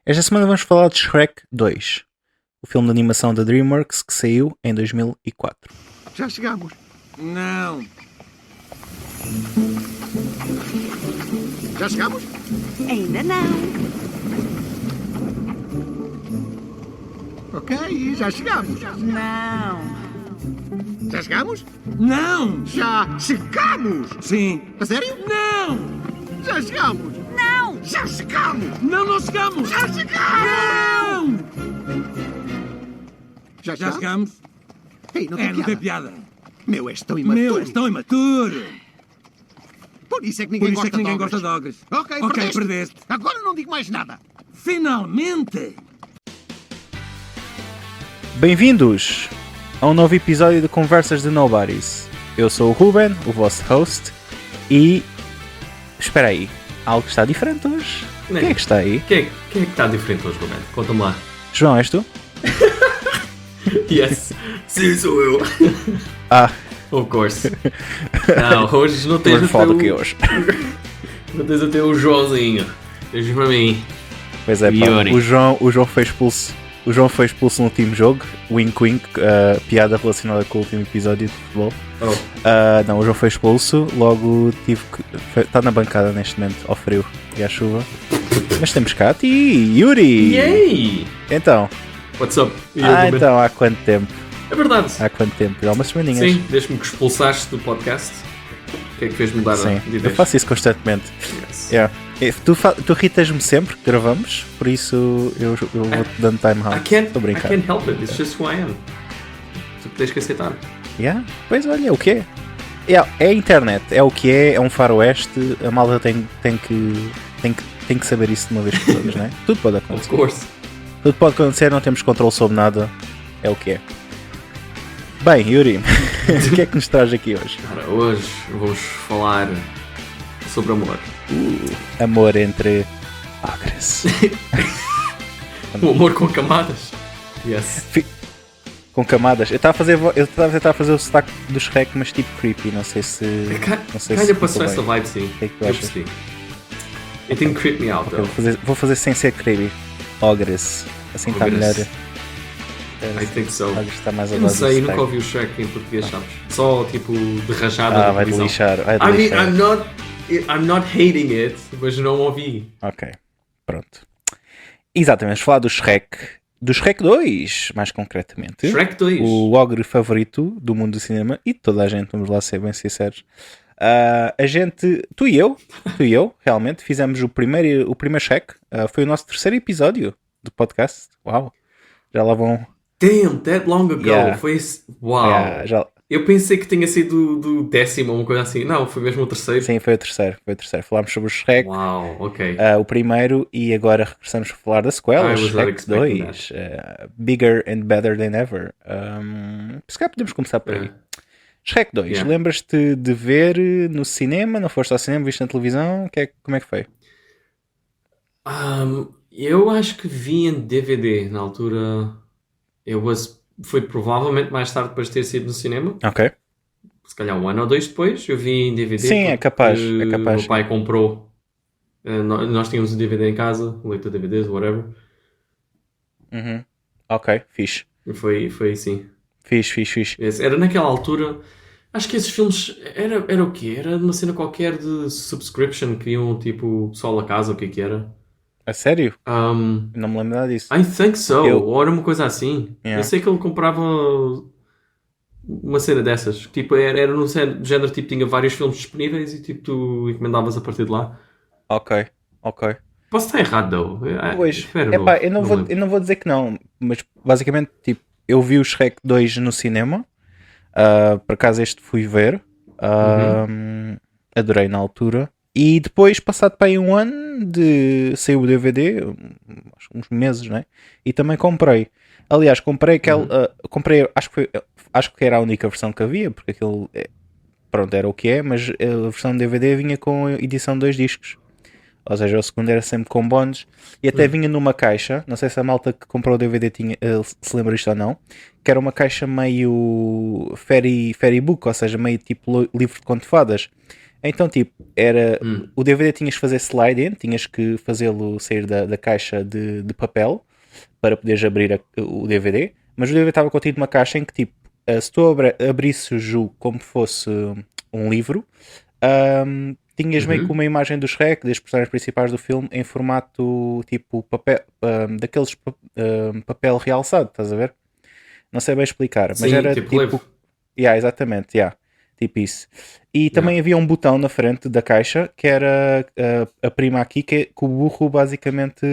Esta semana vamos falar de Shrek 2, o filme de animação da DreamWorks que saiu em 2004. Já chegamos. Não. Já chegamos? Ainda não. Ok, já chegamos. Não. Já chegamos? Não. Já chegamos! Sim. A sério? Não. Já chegamos! Não. Já chegamos! Não chegamos. Já chegamos! Não. Já Já chegamos? Ei, não tem Não piada. tem piada. Meu, és tão imaturo. Meu, és tão imaturo. Por isso é que Por ninguém isso é que ninguém gosta gosta de ogres. Ok, perdeste. Agora não digo mais nada. Finalmente. Bem-vindos a um novo episódio de Conversas de Nobodies. Eu sou o Ruben, o vosso host, e... Espera aí, algo está diferente hoje? Não. Quem é que está aí? Quem é que está diferente hoje, Roberto? Conta-me lá. João, és tu? Yes. Sim, sou eu. Ah, Of course. Não, hoje não tu tens és o foda teu... que hoje. Não tens o teu Joãozinho. Tens para mim. Pois é, pá, Yuri. o João foi expulso. O João foi expulso no último jogo, wink wink, piada relacionada com o último episódio de futebol. Oh. Não, o João foi expulso, logo tive que... Está na bancada neste momento, ao frio e à chuva. Mas temos cá a ti, Yuri! Yay! Então, What's up? E eu, Roberto? então, há quanto tempo? É verdade. Há quanto tempo? Há umas semaninhas. Sim, desde-me que expulsaste do podcast. O que é que fez mudar Sim, de eu ideias? faço isso constantemente. Yes. Yeah. Tu irritas-me sempre que gravamos, por isso eu vou-te dando time I out. can't, Estou a I brincar. can't help it. It's just who I am. Tu tens que aceitar. Yeah? Pois olha, o que é? É a internet, é o que é um faroeste, a malta tem que saber isso de uma vez por todas, não é? Tudo pode Of acontecer. course. Tudo pode acontecer, não temos controle sobre nada, é o que é. Bem, Yuri, o que é que nos traz aqui hoje? Cara, hoje vamos falar sobre amor. Amor entre ogres. O amor com camadas. Yes. Com camadas. Eu estava a tentar fazer o sotaque do Shrek, mas tipo creepy, não sei se... Não sei Kinda passou ficou essa bem. vibe, sim. O que é que tu Eu achas? percebi. It didn't creep me out, Eu though. vou fazer sem ser creepy. Ogres. Assim está melhor. Ogres. I think so. Ogres está mais Eu não agora. sei, nunca ouvi o Shrek em português, sabes? Só tipo de rajada Ah, na vai-te televisão. lixar. Vai-te I mean, lixar. I'm not hating it, mas não ouvi. Ok, pronto. Exatamente, vamos falar do Shrek 2, mais concretamente. Shrek 2. O ogre favorito do mundo do cinema e de toda a gente, vamos lá ser bem sinceros. A gente, tu e eu, realmente, fizemos o primeiro Shrek. Foi o nosso terceiro episódio do podcast. Uau, já lá vão. Damn, that long ago. Yeah. Foi esse... Uau. Já, Eu pensei que tinha sido do décimo ou uma coisa assim. Não, foi mesmo o terceiro. sim, foi o terceiro. Falámos sobre o Shrek. Uau, ok. O primeiro, e agora regressamos a falar da sequela, I was not Shrek expecting 2, Bigger and Better Than Ever. Se calhar podemos começar por aí. Yeah. Shrek 2, Yeah. lembras-te de ver no cinema? Não foste ao cinema, viste na televisão? Como é que foi? Eu acho que vi em DVD na altura. Foi provavelmente mais tarde depois de ter sido no cinema. Ok. Se calhar um ano ou dois depois. Eu vi em DVD. Sim, é capaz, porque é capaz. Meu pai comprou. Nós tínhamos um DVD em casa, um leitor de DVDs, whatever. Uhum. Ok, fixe. E foi assim. Fixe. Era naquela altura. Acho que esses filmes. Era o quê? Era uma cena qualquer de subscription que iam tipo pessoal a casa, o que era? A sério? Um, Não me lembro nada disso. I think so. Eu- Ou era uma coisa assim. Yeah. Eu sei que ele comprava uma cena dessas. Tipo, era no género, tipo, tinha vários filmes disponíveis e tipo, tu encomendavas a partir de lá. Ok. Posso estar errado, though. Pois, Fair epá, enough. eu não lembro. vou dizer que não, mas basicamente, tipo, eu vi o Shrek 2 no cinema, por acaso este fui ver, adorei na altura, e depois, passado para aí um ano, saiu o DVD, uns meses, né? E também comprei. Aliás, comprei acho que era a única versão que havia, porque aquilo, pronto, era o que é, mas a versão de DVD vinha com edição de 2 discos. Ou seja, o segundo era sempre com bónus e até vinha numa caixa, não sei se a malta que comprou o DVD se lembra isto ou não, que era uma caixa meio fairy book, ou seja, meio tipo livro de conto de fadas. Então, tipo, o DVD tinhas que fazer slide in, tinhas que fazê-lo sair da caixa de papel para poderes abrir o DVD, mas o DVD estava contido numa caixa em que, tipo, se tu abrisses o como fosse um livro, tinhas meio que uma imagem do Shrek, das personagens principais do filme, em formato, tipo, papel, daqueles papel realçado, estás a ver? Não sei bem explicar, mas Sim, era tipo tipo... exatamente, tipo isso. E também Yeah. havia um botão na frente da caixa que era a prima aqui, que o burro basicamente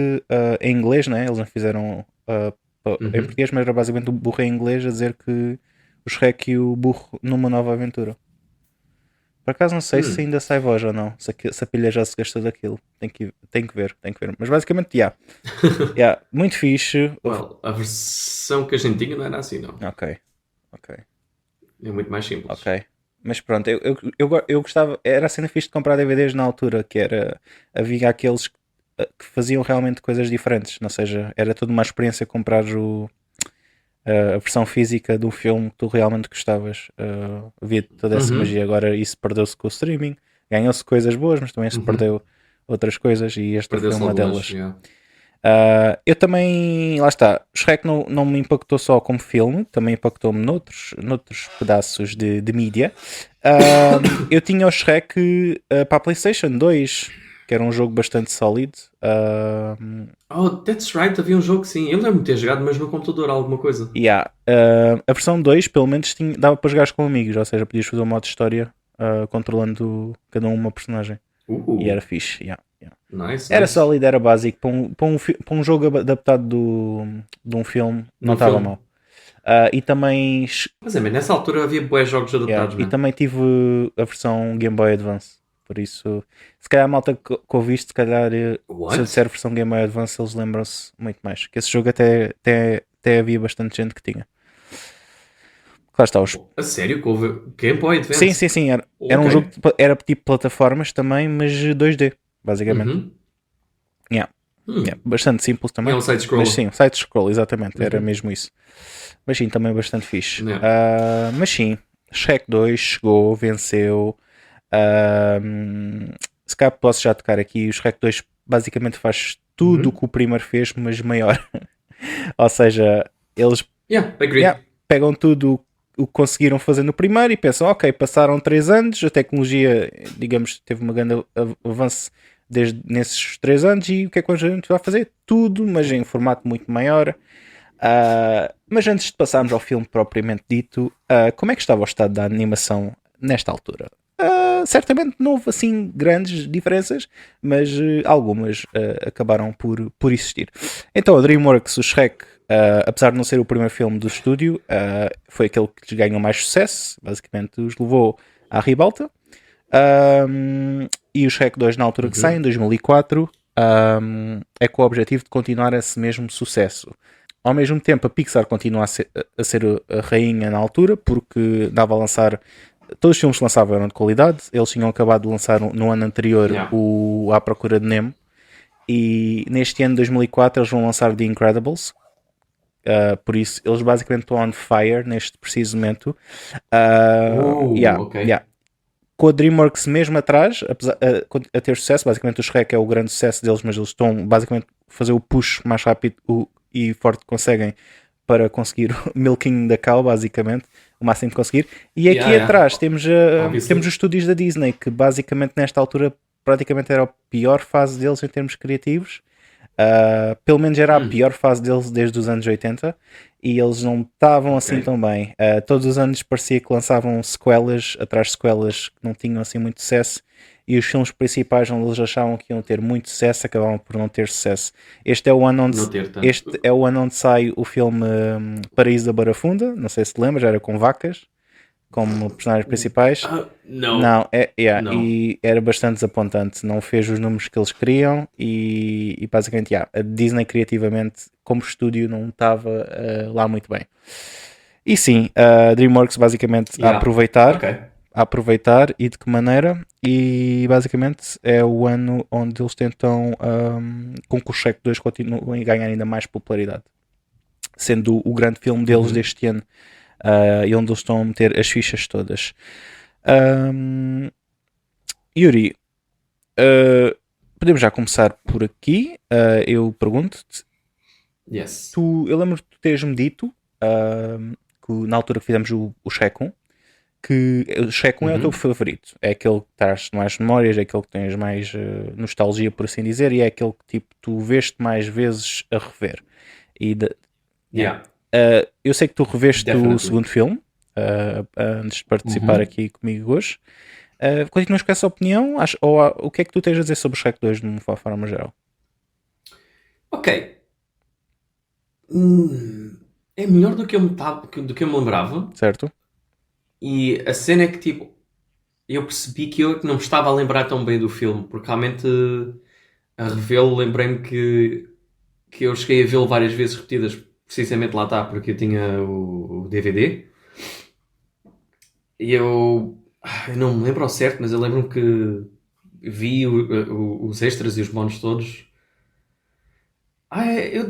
em inglês, né? Eles não fizeram em português, mas era basicamente o burro em inglês a dizer que o Shrek e o burro numa nova aventura. Por acaso não sei se ainda sai voz ou não, se a pilha já se gastou daquilo. Tem que ver. Mas basicamente, yeah, muito fixe. Well, a versão que a gente tinha não era assim, não. Ok. É muito mais simples. Ok. Mas pronto, eu gostava. Era a cena fixe de comprar DVDs na altura, que era. Havia aqueles que faziam realmente coisas diferentes. Ou seja, era toda uma experiência comprar a versão física de um filme que tu realmente gostavas. Havia toda essa magia. Agora isso perdeu-se com o streaming. Ganhou-se coisas boas, mas também se perdeu outras coisas. E esta foi Perdeu-se uma algumas. delas. Yeah. Eu também, lá está, Shrek não me impactou só como filme, também impactou-me noutros pedaços de mídia. Eu tinha o Shrek para a PlayStation 2, que era um jogo bastante sólido. Oh, that's right, havia um jogo que sim. Eu lembro-me de ter jogado, mas no computador alguma coisa. A versão 2, pelo menos, dava para jogar com amigos, ou seja, podias fazer um modo de história controlando cada uma personagem. E era fixe, Nice. Era sólido, era básico. Para um jogo adaptado de um filme, não estava mal. E também, Mas nessa altura havia bué jogos adaptados, e man. também tive a versão Game Boy Advance. Por isso, se calhar a malta que ouviste, se calhar, se What? eu disser versão Game Boy Advance, eles lembram-se muito mais. Que esse jogo até havia bastante gente que tinha. Claro está, A sério? Que houve Game Boy Advance? Sim. Era um Ok. jogo, era tipo plataformas também, mas 2D, basicamente. Uhum. Bastante simples também. É um side-scroller. Mas sim, side-scroll, exatamente, era mesmo isso. Mas sim, também bastante fixe. Mas sim, Shrek 2 chegou, venceu. Se calhar posso já tocar aqui. O Shrek 2 basicamente faz tudo o que o primeiro fez, mas maior. Ou seja, eles Agree. pegam tudo o que conseguiram fazer no primeiro e pensam, ok, passaram 3 anos, a tecnologia, digamos, teve um grande avanço nesses 3 anos e o que é que a gente vai fazer? Tudo, mas em formato muito maior. Mas antes de passarmos ao filme propriamente dito, como é que estava o estado da animação nesta altura? Certamente não houve assim grandes diferenças, mas algumas acabaram por existir. Então a DreamWorks, o Shrek, apesar de não ser o primeiro filme do estúdio, foi aquele que lhes ganhou mais sucesso, basicamente os levou à ribalta. E o Shrek 2 na altura que sai, em 2004, é com o objetivo de continuar esse mesmo sucesso. Ao mesmo tempo a Pixar continua a ser a rainha na altura, porque dava a lançar, todos os filmes que lançavam eram de qualidade. Eles tinham acabado de lançar no ano anterior o À Procura de Nemo, e neste ano de 2004 eles vão lançar The Incredibles. Por isso eles basicamente estão on fire neste preciso momento. Ok. Com a DreamWorks mesmo atrás, apesar a ter sucesso, basicamente o Shrek é o grande sucesso deles, mas eles estão basicamente a fazer o push mais rápido e forte que conseguem para conseguir o milking da cow, basicamente, o máximo que conseguir. E aqui atrás temos os estúdios da Disney, que basicamente nesta altura praticamente era a pior fase deles em termos criativos. Pelo menos era a pior fase deles desde os anos 80, e eles não estavam assim tão bem. Todos os anos parecia que lançavam sequelas atrás de sequelas que não tinham assim muito sucesso, e os filmes principais onde eles achavam que iam ter muito sucesso acabavam por não ter sucesso. Este é o ano onde sai o filme Paraíso da Barafunda, não sei se te lembras, era com vacas como personagens principais. Não. Não. Não. E era bastante desapontante, não fez os números que eles queriam, e basicamente a Disney criativamente como estúdio não estava lá muito bem. E sim, a DreamWorks basicamente a aproveitar, e de que maneira, e basicamente é o ano onde eles tentam com que o Shrek 2 continue a ganhar ainda mais popularidade, sendo o grande filme deles deste ano, e onde eles estão a meter as fichas todas. Yuri, podemos já começar por aqui. Eu pergunto-te, Yes. eu lembro de tu teres-me dito, que na altura que fizemos o Shrek 1, que o Shrek 1 é o teu favorito. É aquele que traz mais memórias, é aquele que tens mais nostalgia, por assim dizer, e é aquele que tipo, tu veste mais vezes a rever. Yeah. Eu sei que tu reveste o Definitely. segundo filme, antes de participar aqui comigo hoje. Continuas com essa opinião? O que é que tu tens a dizer sobre o Shrek 2 de uma forma geral? Ok. É melhor do que do que eu me lembrava. Certo? E a cena é que, tipo, eu percebi que eu é que não me estava a lembrar tão bem do filme, porque realmente a revê-lo lembrei-me que eu cheguei a vê-lo várias vezes repetidas, precisamente lá está, porque eu tinha o DVD. E eu não me lembro ao certo, mas eu lembro-me que vi os extras e os bónus todos.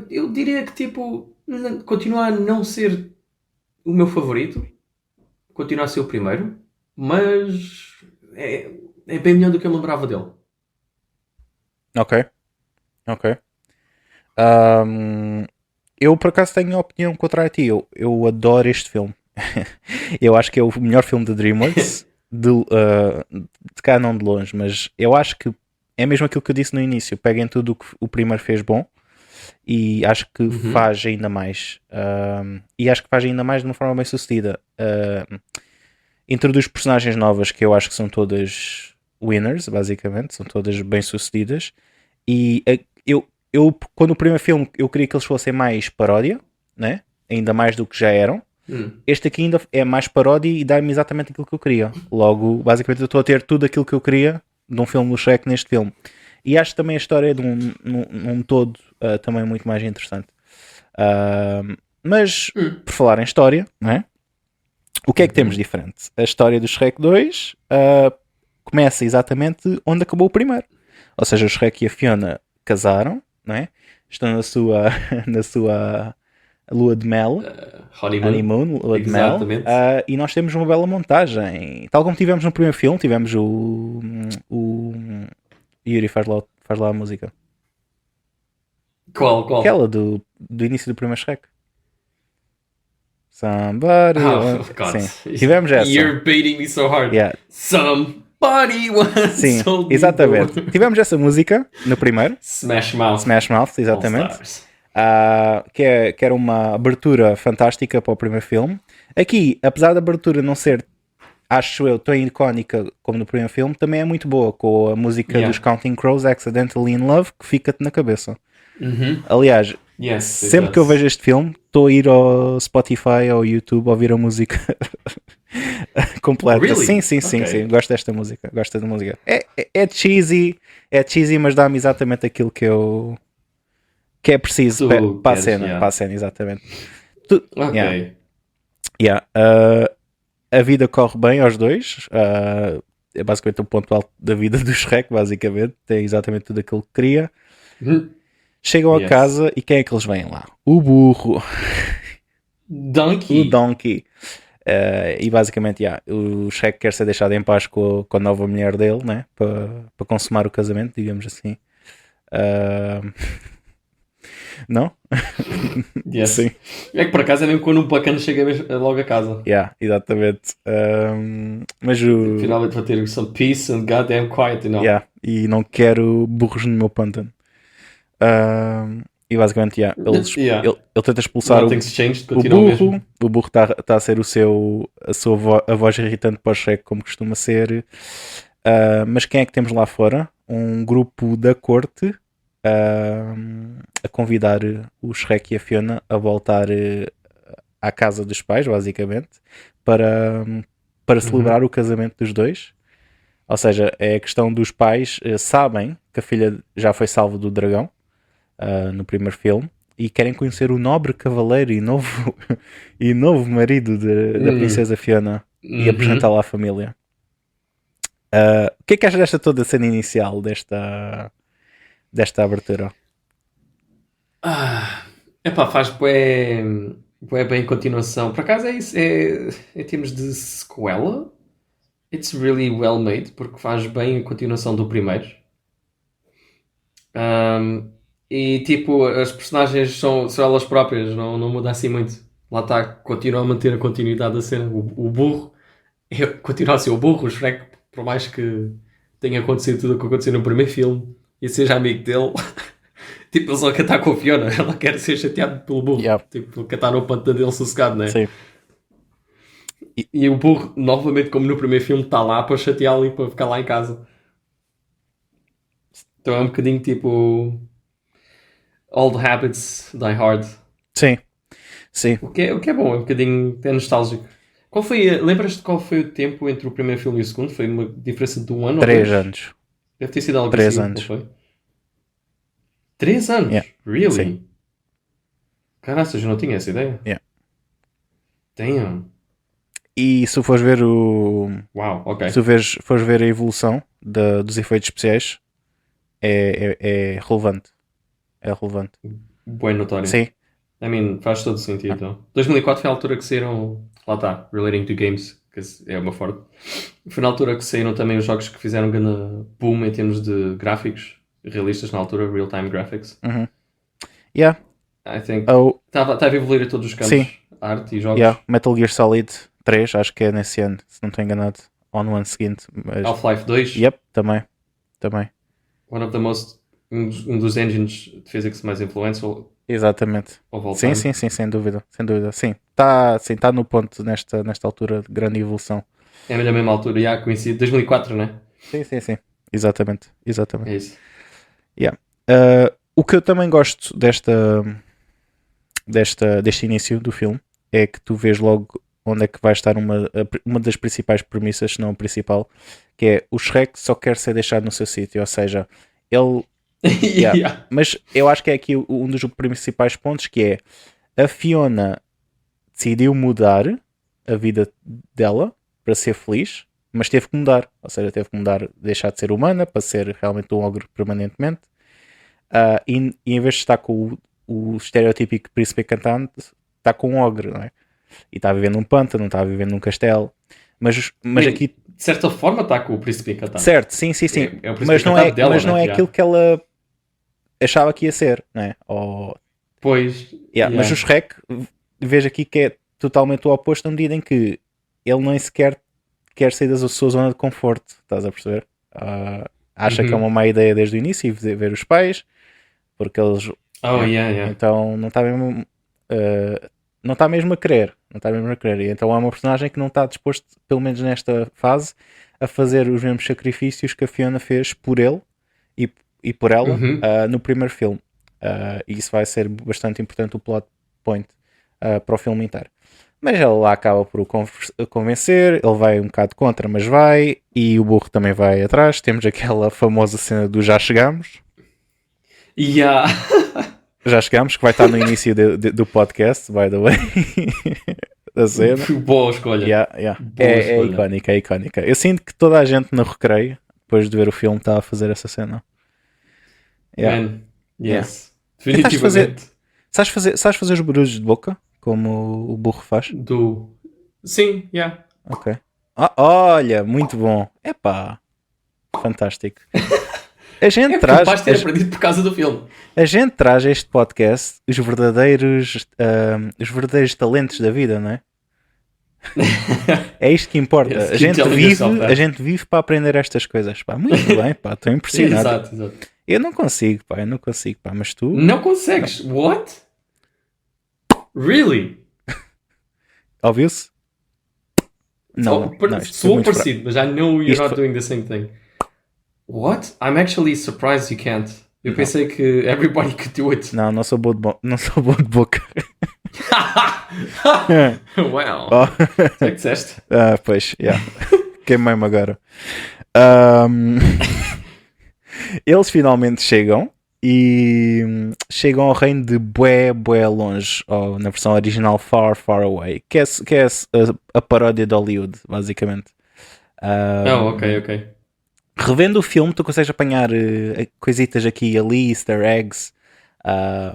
Eu diria que, tipo, continua a não ser o meu favorito, continua a ser o primeiro, mas é bem melhor do que eu me lembrava dele. Ok. Eu por acaso tenho a opinião contrária a ti. Eu adoro este filme. Eu acho que é o melhor filme de DreamWorks de cá não de longe, mas eu acho que é mesmo aquilo que eu disse no início. Peguem tudo o que o primeiro fez bom e acho que faz ainda mais. E acho que faz ainda mais de uma forma bem sucedida. Introduz personagens novas que eu acho que são todas winners, basicamente, são todas bem sucedidas. E eu quando o primeiro filme eu queria que eles fossem mais paródia, né? Ainda mais do que já eram. Este aqui ainda é mais paródia e dá-me exatamente aquilo que eu queria. Logo, basicamente eu estou a ter tudo aquilo que eu queria de um filme do Shrek neste filme. E acho também a história de um todo também muito mais interessante. Mas, por falar em história, não é? O que é que temos de diferente? A história do Shrek 2 começa exatamente onde acabou o primeiro. Ou seja, o Shrek e a Fiona casaram, não é? Estão na sua lua de mel. Honeymoon, lua de mel. E nós temos uma bela montagem. Tal como tivemos no primeiro filme, tivemos o Yuri faz lá a música. Qual? Aquela do início do primeiro Shrek. Somebody. God. Sim. Tivemos essa. You're baiting me so hard. Yeah. Somebody once Sim, told me exatamente. so. Tivemos essa música no primeiro. Smash Mouth. Smash Mouth, exatamente. All Stars. Que era uma abertura fantástica para o primeiro filme. Aqui, apesar da abertura não ser, acho eu, tão icónica como no primeiro filme, também é muito boa, com a música dos Counting Crows, Accidentally in Love, que fica-te na cabeça. Aliás, sempre que eu vejo este filme, estou a ir ao Spotify ou ao YouTube a ouvir a música completa. Really? Sim. Okay. Gosto desta música. Gosto da música. É cheesy, mas dá-me exatamente aquilo que é preciso para a cena. Para a cena, exatamente. Ok. A vida corre bem aos dois. É basicamente o ponto alto da vida do Shrek, basicamente. Tem exatamente tudo aquilo que queria. Chegam a casa e quem é que eles vêm lá? O burro. Donkey. O Donkey. E basicamente, o Shrek quer ser deixado em paz com a nova mulher dele, né? Para consumar o casamento, digamos assim. Não? Yes. Sim. É que por acaso é mesmo quando um bacana chega logo a casa. Exatamente. Mas o... Finalmente vou ter some peace and goddamn quiet, não? E não quero burros no meu pântano. E basicamente, ele tenta expulsar o burro. O burro está a ser a voz irritante para o Shrek, como costuma ser. Mas quem é que temos lá fora? Um grupo da corte a convidar o Shrek e a Fiona a voltar à casa dos pais, basicamente, para celebrar o casamento dos dois. Ou seja, é a questão dos pais sabem que a filha já foi salva do dragão no primeiro filme e querem conhecer o nobre cavaleiro e novo marido da princesa Fiona e apresentá-la à família. O que é que achas desta toda a cena inicial desta abertura? Faz bem continuação. Por acaso é isso, em termos de sequela, It's really well made, porque faz bem a continuação do primeiro. E tipo, as personagens são elas próprias, não muda assim muito. Lá está, continua a manter a continuidade da cena. O burro continua a ser o burro, o Shrek, por mais que tenha acontecido tudo o que aconteceu no primeiro filme e seja amigo dele. Tipo, ele só quer estar com a Fiona, ela quer ser chateada pelo burro. Yeah. Tipo, ele quer estar no pantano dele sossegado, né? Sim. E o burro, novamente, como no primeiro filme, está lá para chateá-lo e para ficar lá em casa. Então é um bocadinho tipo Old Habits Die Hard. Sim. Sim. O que é bom, é um bocadinho até nostálgico. Lembras-te qual foi o tempo entre o primeiro filme e o segundo? Foi uma diferença de 1 ano 3 ou 2? anos. Deve ter sido algo 3 assim, anos. não foi? 3 anos? Yeah. Really? Sim. Caraças, eu não tinha essa ideia. Yeah. Damn. E se fores ver Uau, ok. se fores ver a evolução dos efeitos especiais, é relevante. É relevante. Bem notório. Sim. I mean, faz todo sentido. Então. 2004 foi a altura que saíram... Lá está, relating to games, que é uma forte. Foi na altura que saíram também os jogos que fizeram um grande boom em termos de gráficos realistas na altura, real-time graphics. Yeah. I think... Oh, Estava a evoluir a todos os campos. Sim. Arte e jogos. yeah. Metal Gear Solid 3, acho que é nesse ano, se não estou enganado. On o ano seguinte. Mas... Half-Life 2. Yep, também. One of the most... Um dos engines de physics mais influential Exatamente. of all Sim, time. sim, sem dúvida. Sim. Tá no ponto nesta altura de grande evolução. É na mesma altura, já coincide. 2004, né? Sim. Exatamente. É isso. Yeah. O que eu também gosto deste início do filme é que tu vês logo onde é que vai estar uma das principais premissas, se não a principal, que é o Shrek só quer ser deixado no seu sítio, ou seja, ele... Yeah. Yeah. Mas eu acho que é aqui um dos principais pontos, que é a Fiona decidiu mudar a vida dela para ser feliz, mas teve que mudar, ou seja, teve que mudar, deixar de ser humana para ser realmente um ogro permanentemente. E em vez de estar com o estereotípico príncipe cantante, está com um ogro, não é? E está a viver num pântano, não está a viver num castelo. Mas Bem, aqui... de certa forma está com o príncipe encantado. Certo, sim. É o príncipe Mas não é, encantado dela, mas não né? é Yeah. aquilo que ela achava que ia ser, não é? Pois. Yeah. Mas o Shrek, vejo aqui que é totalmente o oposto, na medida em que ele nem sequer quer sair da sua zona de conforto, estás a perceber? Acha que é uma má ideia desde o início e ver os pais, porque eles... Yeah. Então não está mesmo... não está mesmo a querer. E então é uma personagem que não está disposto, pelo menos nesta fase, a fazer os mesmos sacrifícios que a Fiona fez por ele e por ela no primeiro filme. E isso vai ser bastante importante, o plot point para o filme inteiro. Mas ele lá acaba por o convencer, ele vai um bocado contra, mas vai, e o burro também vai atrás. Temos aquela famosa cena do Já Chegamos. Yeah. Já chegamos, que vai estar no início do podcast, by the way. Da cena. Boa escolha. Yeah. Boa É escolha. icónica. Eu sinto que toda a gente no recreio, depois de ver o filme, está a fazer essa cena. Yeah. Man, yes. Tentas Definitivamente. Sabes fazer os barulhos de boca, como o burro faz? Sim, yeah. Ok. Olha, muito bom. Epá, fantástico. A gente Capaz de ter aprendido por causa do filme. A gente traz a este podcast os verdadeiros talentos da vida, não é? É isto que importa. Yes, a gente keep vive, telling yourself that. a gente vive para aprender estas coisas. Pá, muito bem, pá, estou impressionado. Exato. Eu não consigo, pá, mas tu... Não consegues. What? Really? Ouviu-se? Não, isto foi Soou muito parecido, but I know you're Isto not foi- doing the same thing. What? I'm actually surprised you can't. Eu pensei que everybody could do it. Não sou bom de boca. Wow. Oh. Tu é que disseste? Pois, yeah. Queimei-me agora. Eles finalmente chegam e chegam ao reino de bué longe, ou na versão original Far Away, que é a paródia de Hollywood, basicamente. Ok. Revendo o filme, tu consegues apanhar coisitas aqui e ali, easter eggs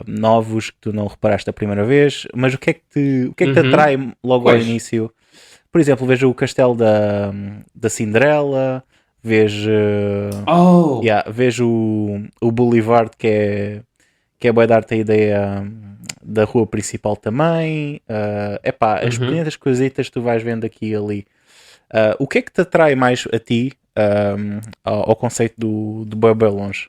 novos que tu não reparaste a primeira vez, mas o que é que te atrai logo ao Quais? início Por exemplo, vejo o castelo da Cinderela, vejo, Oh! vejo o Boulevard, que é bué dar-te a ideia da rua principal também. As pequenas coisitas que tu vais vendo aqui e ali. O que é que te atrai mais a ti ao conceito do bué bué longe?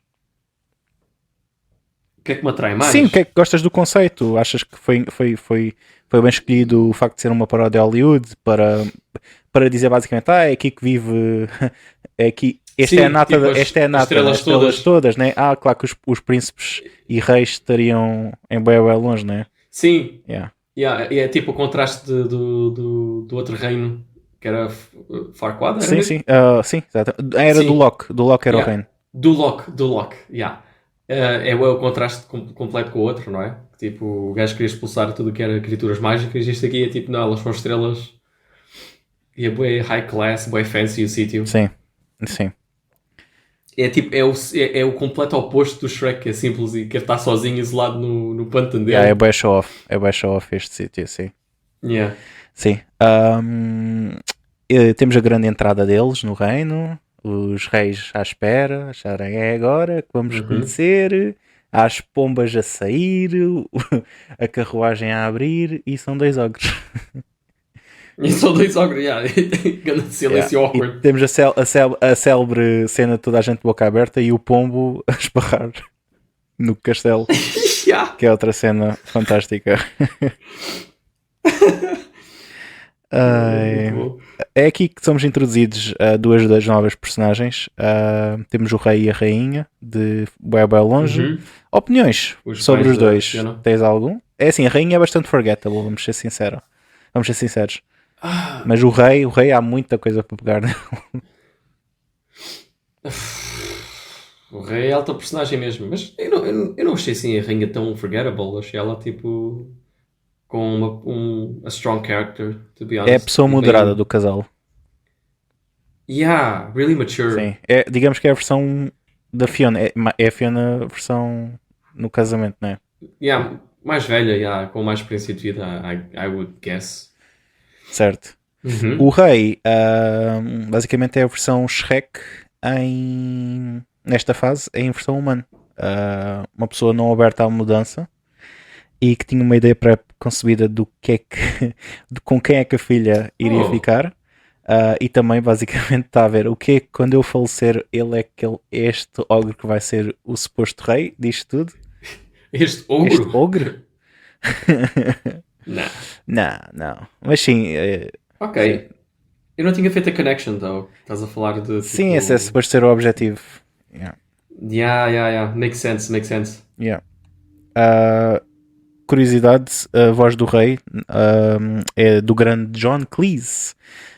O que é que me atrai mais? Sim, o que é que gostas do conceito? Achas que foi bem escolhido o facto de ser uma paródia de Hollywood para dizer basicamente, é aqui que vive, é aqui, esta Sim, é a nata, tipo, as estrelas todas, né? Claro que os príncipes e reis estariam em bem longe, né? Sim. Yeah. E é tipo o contraste do outro reino, que era Farquaad, era Sim, mesmo? sim, exato. Era Sim. do Locke era o reino. Do Locke, yeah. É o contraste completo com o outro, não é? Tipo, o gajo queria expulsar tudo o que era criaturas mágicas e isto aqui é tipo, não, elas são estrelas e é bué high class, bué fancy o sítio. Sim. É tipo, é o completo oposto do Shrek, que é simples e quer estar sozinho, isolado no pântano dele. É bué show off este sítio, sim. Yeah. Sim. Temos a grande entrada deles no reino, os reis à espera, acharem é agora que vamos conhecer, há as pombas a sair, a carruagem a abrir e são 2 ogros. E são 2 ogros, yeah. Grande silêncio awkward. E temos a célebre cena de toda a gente boca aberta e o pombo a esbarrar no castelo, Yeah. que é outra cena fantástica. Muito bom. É aqui que somos introduzidos a 2 das novas personagens. Temos o rei e a rainha de Bué Bué Longe. Opiniões Os sobre pais os da dois? Fiona. Tens algum? É assim, a rainha é bastante forgettable, vamos ser sinceros. Ah, Mas o rei há muita coisa para pegar. o rei é alta personagem mesmo, mas eu não achei assim a rainha tão forgettable. Achei ela tipo com a strong character, to be honest. É a pessoa E moderada bem- do casal. Yeah, really mature. Sim. Digamos que é a versão da Fiona. É a Fiona versão no casamento, não é? Yeah, mais velha, yeah, com mais experiência de vida, I would guess. Certo. Uhum. O rei, basicamente é a versão Shrek nesta fase, em versão humana. Uma pessoa não aberta à mudança e que tinha uma ideia pré-concebida do que é de com quem é que a filha iria ficar. E também basicamente está a ver o que é que quando eu falecer ele é este ogro que vai ser o suposto rei, diz tudo. Este ogro? Este ogro? Não. Não. Mas sim, Ok. Eu não tinha feito a connection, though. Estás a falar de tipo... sim, esse é suposto ser o objetivo. Yeah. Makes sense. Yeah. Curiosidade, a voz do rei é do grande John Cleese,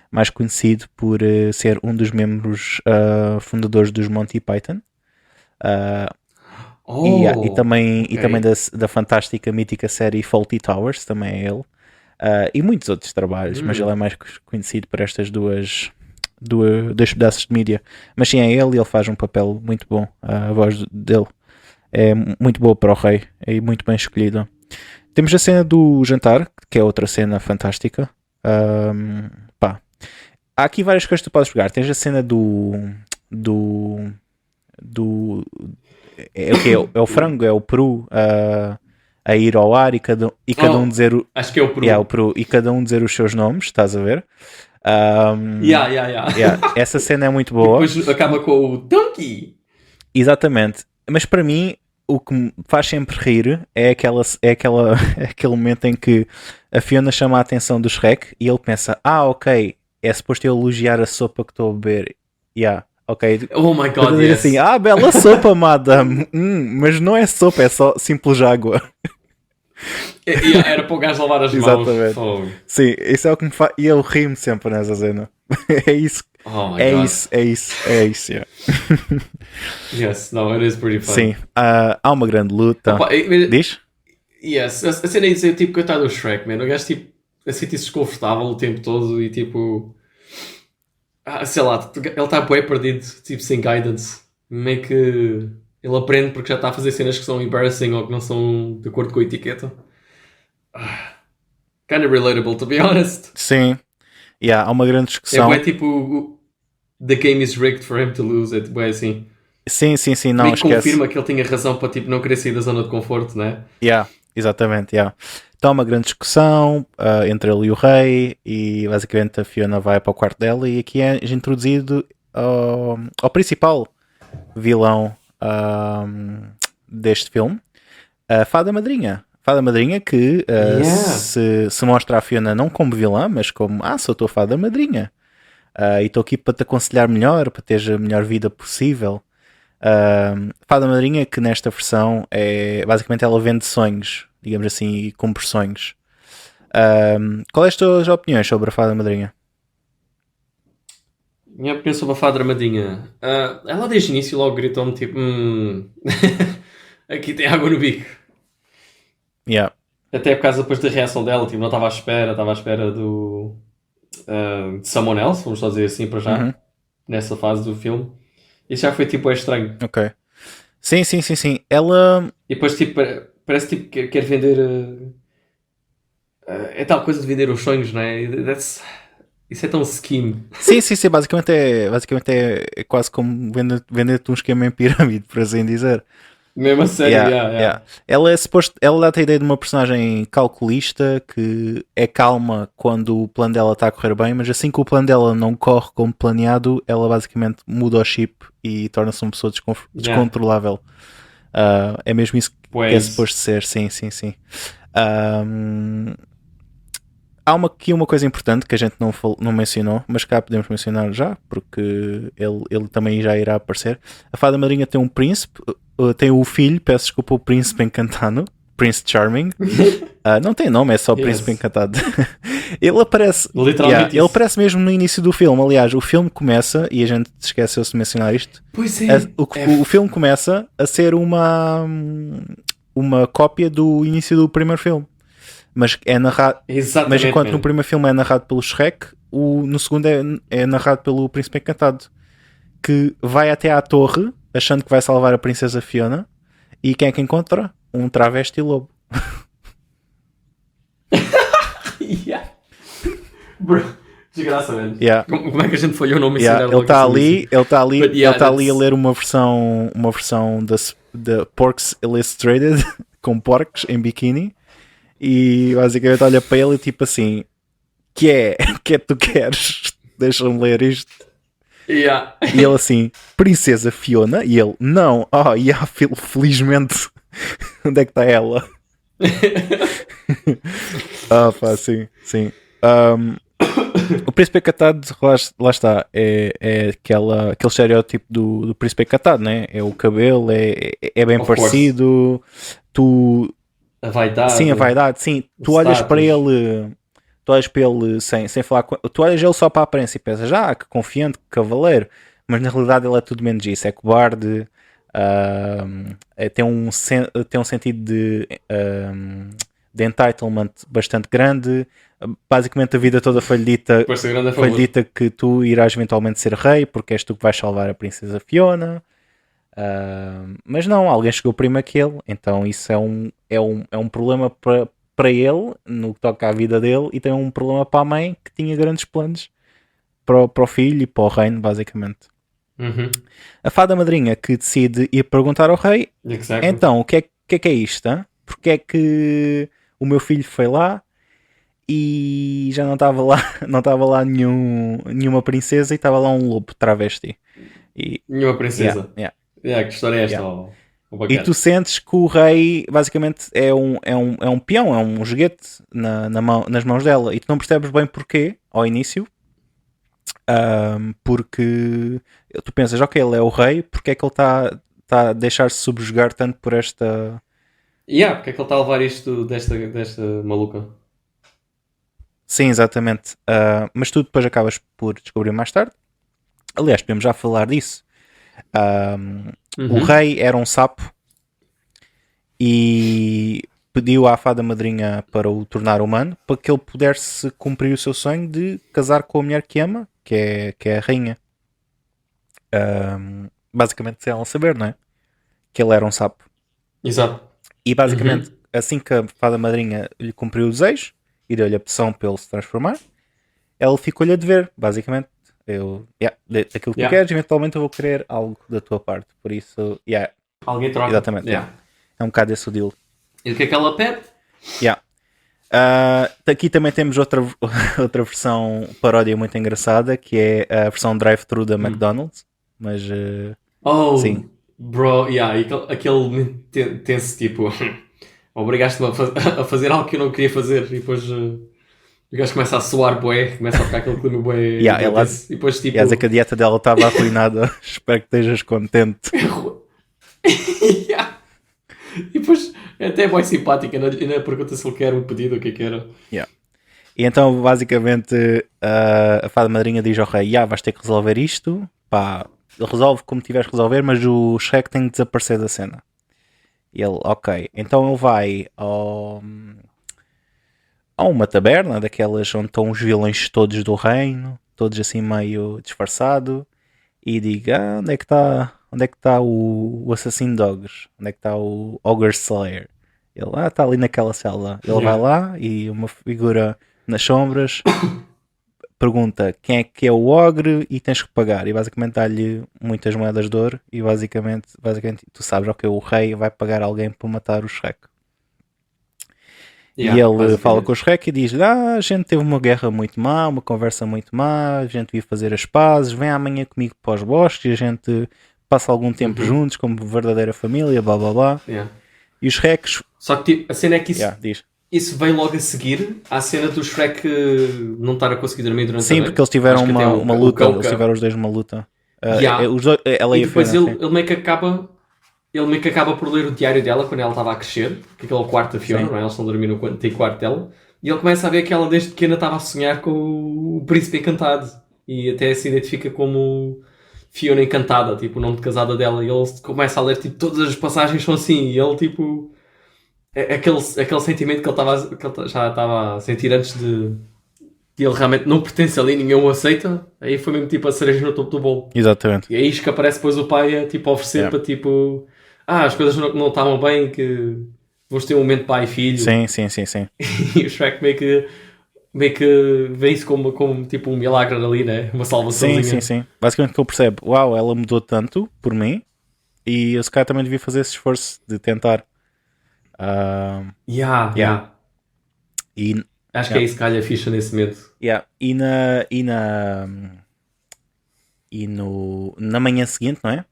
mais conhecido por ser um dos membros fundadores dos Monty Python. E também da fantástica mítica série Fawlty Towers, também é ele. E muitos outros trabalhos, mas ele é mais conhecido por estas dois pedaços de mídia. Mas sim, é ele e ele faz um papel muito bom. A voz dele é muito boa para o rei, é muito bem escolhida. Temos a cena do jantar, que é outra cena fantástica. Há aqui várias coisas que tu podes pegar. Tens a cena é o frango, é o peru a ir ao ar e cada um dizer acho que é o peru. O peru e cada um dizer os seus nomes, estás a ver? Yeah. Essa cena é muito boa. Depois acaba com o Donkey. Exatamente. Mas para mim o que me faz sempre rir é aquele momento em que a Fiona chama a atenção do Shrek e ele pensa, ok, é suposto eu elogiar a sopa que estou a beber. Ok. Oh my god, yes. Assim, bela sopa, madame. Mas não é sopa, é só simples água. Era para o gajo lavar as mãos. Exatamente. Oh. Sim, isso é o que me faz. E eu rimo sempre nessa cena. É isso. Oh my god. É isso. Yeah. Yes, no, it is pretty fun. Sim, há uma grande luta. Opa, Diz? Yes, a cena é dizer, tipo, coitado do Shrek, man. O gajo, tipo, a sentir-se desconfortável o tempo todo e, tipo... sei lá, ele está bué perdido, tipo, sem guidance. Meio que ele aprende porque já está a fazer cenas que são embarrassing ou que não são de acordo com a etiqueta. Kind of relatable, to be honest. Sim. Há uma grande É discussão. bué tipo, the game is rigged for him to lose. É tipo, é assim. Sim, não, Meio que esquece. confirma que ele tinha razão para tipo, não querer sair da zona de conforto, né? Exatamente. Então há uma grande discussão entre ele e o rei, e basicamente a Fiona vai para o quarto dela, e aqui é introduzido ao principal vilão deste filme, a Fada Madrinha. Fada Madrinha que se mostra a Fiona não como vilã, mas como, sou a tua Fada Madrinha. E estou aqui para te aconselhar melhor, para teres a melhor vida possível. Fada Madrinha que nesta versão é basicamente ela vende sonhos, digamos assim, e cumpre sonhos. Qual é as tuas opiniões sobre a Fada Madrinha? Minha opinião sobre a Fada Madrinha. Ela desde o início logo gritou-me tipo, aqui tem água no bico. Até por causa depois da reação dela, tipo, não estava à espera de someone else, vamos só dizer assim para já, nessa fase do filme. Isso já foi tipo estranho. Ok. Sim. Ela... E depois tipo, parece tipo que quer vender... é tal coisa de vender os sonhos, não é? Isso é tão scheme. Sim, basicamente é quase como vender-te um esquema em pirâmide, por assim dizer. Mesmo a sério, Ela é suposto, ela dá-te a ideia de uma personagem calculista que é calma quando o plano dela está a correr bem, mas assim que o plano dela não corre como planeado, ela basicamente muda o chip e torna-se uma pessoa descontrolável. É mesmo isso que é suposto ser, sim. Há aqui uma coisa importante que a gente não mencionou, mas cá podemos mencionar já, porque ele também já irá aparecer. A Fada Madrinha tem um príncipe, tem o filho, peço desculpa, o Príncipe Encantado, Prince Charming. Não tem nome, é só Príncipe Encantado. Ele aparece, literalmente ele aparece mesmo no início do filme. Aliás, o filme começa, e a gente esqueceu-se de mencionar isto. Pois é. O filme começa a ser uma cópia do início do primeiro filme. Mas é narrado. Mas enquanto no primeiro filme é narrado pelo Shrek, no segundo é narrado pelo Príncipe Encantado, que vai até à torre achando que vai salvar a princesa Fiona, e quem é que encontra? Um travesti lobo. Desgraça, velho. Como é que a gente falhou no nome? Ele está ali a ler uma versão da Porks Illustrated com porcos em biquíni. E basicamente olha para ele e tipo assim: que é tu queres? Deixa-me ler isto. E ele assim: Princesa Fiona? E ele: não, felizmente. Onde é que está ela? Sim. O Príncipe Encantado, lá está, é aquele estereótipo do Príncipe Encantado, né? É o cabelo, é bem parecido. A vaidade. Sim, a vaidade, sim. Tu olhas para ele sem falar com... Tu olhas ele só para a aparência e pensas, que confiante, que cavaleiro. Mas na realidade ele é tudo menos isso. É cobarde, tem um sentido de entitlement bastante grande. Basicamente a vida toda foi-lhe dita que tu irás eventualmente ser rei, porque és tu que vais salvar a princesa Fiona. Mas não, alguém chegou primeiro que ele, então isso é um problema para ele no que toca à vida dele, e tem um problema para a mãe que tinha grandes planos para o filho e para o reino, basicamente. A Fada Madrinha que decide ir perguntar ao rei: então, o que é isto? Hein? Porque é que o meu filho foi lá e já não estava lá nenhuma princesa, e estava lá um lobo travesti. Nenhuma princesa? Que história é esta? E tu sentes que o rei basicamente é um peão, é um joguete nas mãos dela, e tu não percebes bem porquê ao início, porque tu pensas, ok, ele é o rei, porque é que ele está a deixar-se subjugar tanto por esta... porque é que ele está a levar isto desta maluca? Sim, exatamente. Mas tu depois acabas por descobrir mais tarde. Aliás, podemos já falar disso. O rei era um sapo e pediu à Fada Madrinha para o tornar humano, para que ele pudesse cumprir o seu sonho de casar com a mulher que ama, que é a rainha. Basicamente, sem ela saber, não é? Que ele era um sapo. Exato. E basicamente, assim que a Fada Madrinha lhe cumpriu o desejo e deu-lhe a opção para ele se transformar, ele ficou-lhe a dever, basicamente. Daquilo que tu queres, eventualmente eu vou querer algo da tua parte. Por isso, Alguém troca. exatamente. É um bocado esse o deal. E o que é que ela pede? Aqui também temos outra versão paródia muito engraçada, que é a versão drive-thru da McDonald's. Mas, sim. Bro, aquele momento tenso, tipo, obrigaste-me a fazer algo que eu não queria fazer, e depois o gajo começa a suar bué, começa a ficar aquele clima bué, tenso, e depois tipo... que a dieta dela estava arruinada. Espero que estejas contente. E depois é até bem simpática, ainda pergunta se ele quer um pedido, o que é que era. E então, basicamente, a fada madrinha diz ao rei, vais ter que resolver isto, pá, resolve como tiveres que resolver, mas o Shrek tem que desaparecer da cena. E ele, ok. Então ele vai a uma taberna, daquelas onde estão os vilões todos do reino, todos assim meio disfarçado, e diga, onde é que está o assassino de ogres? Onde é que está o Ogre Slayer? Ele, está ali naquela cela. Ele vai lá e uma figura nas sombras pergunta quem é que é o ogre e tens que pagar. E basicamente dá-lhe muitas moedas de ouro e basicamente tu sabes, ok, o rei vai pagar alguém para matar o Shrek. E ele fala com o Shrek e diz, a gente teve uma guerra muito má, uma conversa muito má, a gente devia fazer as pazes, vem amanhã comigo para os bosques e a gente passa algum tempo juntos como verdadeira família, blá blá blá. E os Shreks... Só que tipo, a cena é que diz. Isso vem logo a seguir à cena do Shrek não estar a conseguir dormir durante a Sim, noite. porque eles tiveram uma luta. Eles tiveram os dois uma luta. Ela e depois ele meio que acaba por ler o diário dela quando ela estava a crescer, que aquele é o quarto da Fiona, não é? Eles estão a dormir no quarto dela, e ele começa a ver que ela desde pequena estava a sonhar com o príncipe encantado, e até se identifica como Fiona encantada, tipo o nome de casada dela, e ele começa a ler, tipo, todas as passagens são assim, e ele tipo... Aquele sentimento que ele já estava a sentir antes de ele realmente não pertence ali, ninguém o aceita, aí foi mesmo tipo a cereja no topo do bolo. Exatamente. E é isto que aparece depois o pai a tipo, oferecer para tipo, as coisas não estavam bem, que vamos ter um momento pai e filho. Sim. E o Shrek meio que vê isso como tipo um milagre ali, né? Uma salvaçãozinha. Sim. Basicamente que ele percebe, ela mudou tanto por mim e esse cara também devia fazer esse esforço de tentar. E acho que é isso que calha a ficha nesse momento. Na manhã seguinte, não é? O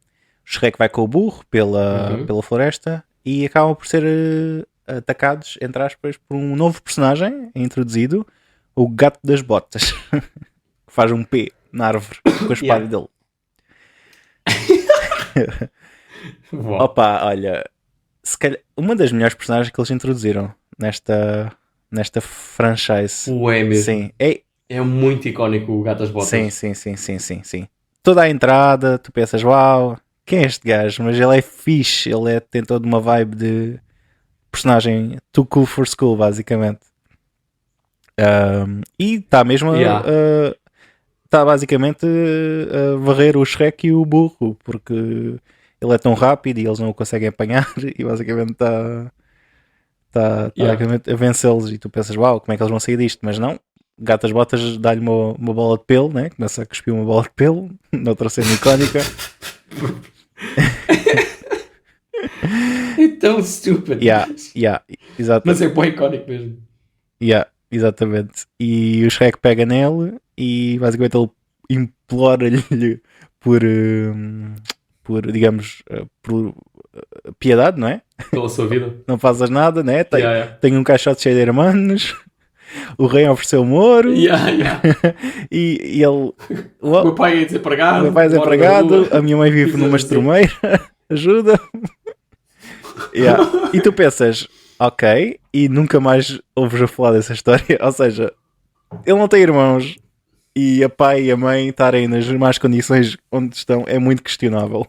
Shrek vai com o burro pela floresta e acabam por ser atacados, entre aspas, por um novo personagem introduzido, o Gato das Botas, que faz um P na árvore com a espada dele. Opa, olha, se calhar, uma das melhores personagens que eles introduziram nesta franchise. Mesmo. Sim. É muito icónico o Gato das Botas. Sim. Toda a entrada, tu pensas, quem é este gajo? Mas ele é fixe, tem toda uma vibe de personagem too cool for school, basicamente. E está mesmo está basicamente a varrer o Shrek e o burro, porque ele é tão rápido e eles não o conseguem apanhar e basicamente está a vencê-los e tu pensas, como é que eles vão sair disto? Mas não, o Gato das Botas dá-lhe uma bola de pelo, né? Começa a cuspir uma bola de pelo, noutra cena icónica. É tão stupid. Exatamente. Mas é bem icónico mesmo. Exatamente. E o Shrek pega nele e basicamente ele implora-lhe por digamos, por piedade, não é? Pela sua vida. Não fazes nada, né? Tenho um caixote cheio de hermanos. O rei ofereceu-me ouro. E ele... O meu pai é desempregado. O meu pai é desempregado. A minha mãe vive numa estrumeira. Ajuda-me. E tu pensas, ok, e nunca mais ouves a falar dessa história. Ou seja, ele não tem irmãos e a pai e a mãe estarem nas más condições onde estão é muito questionável.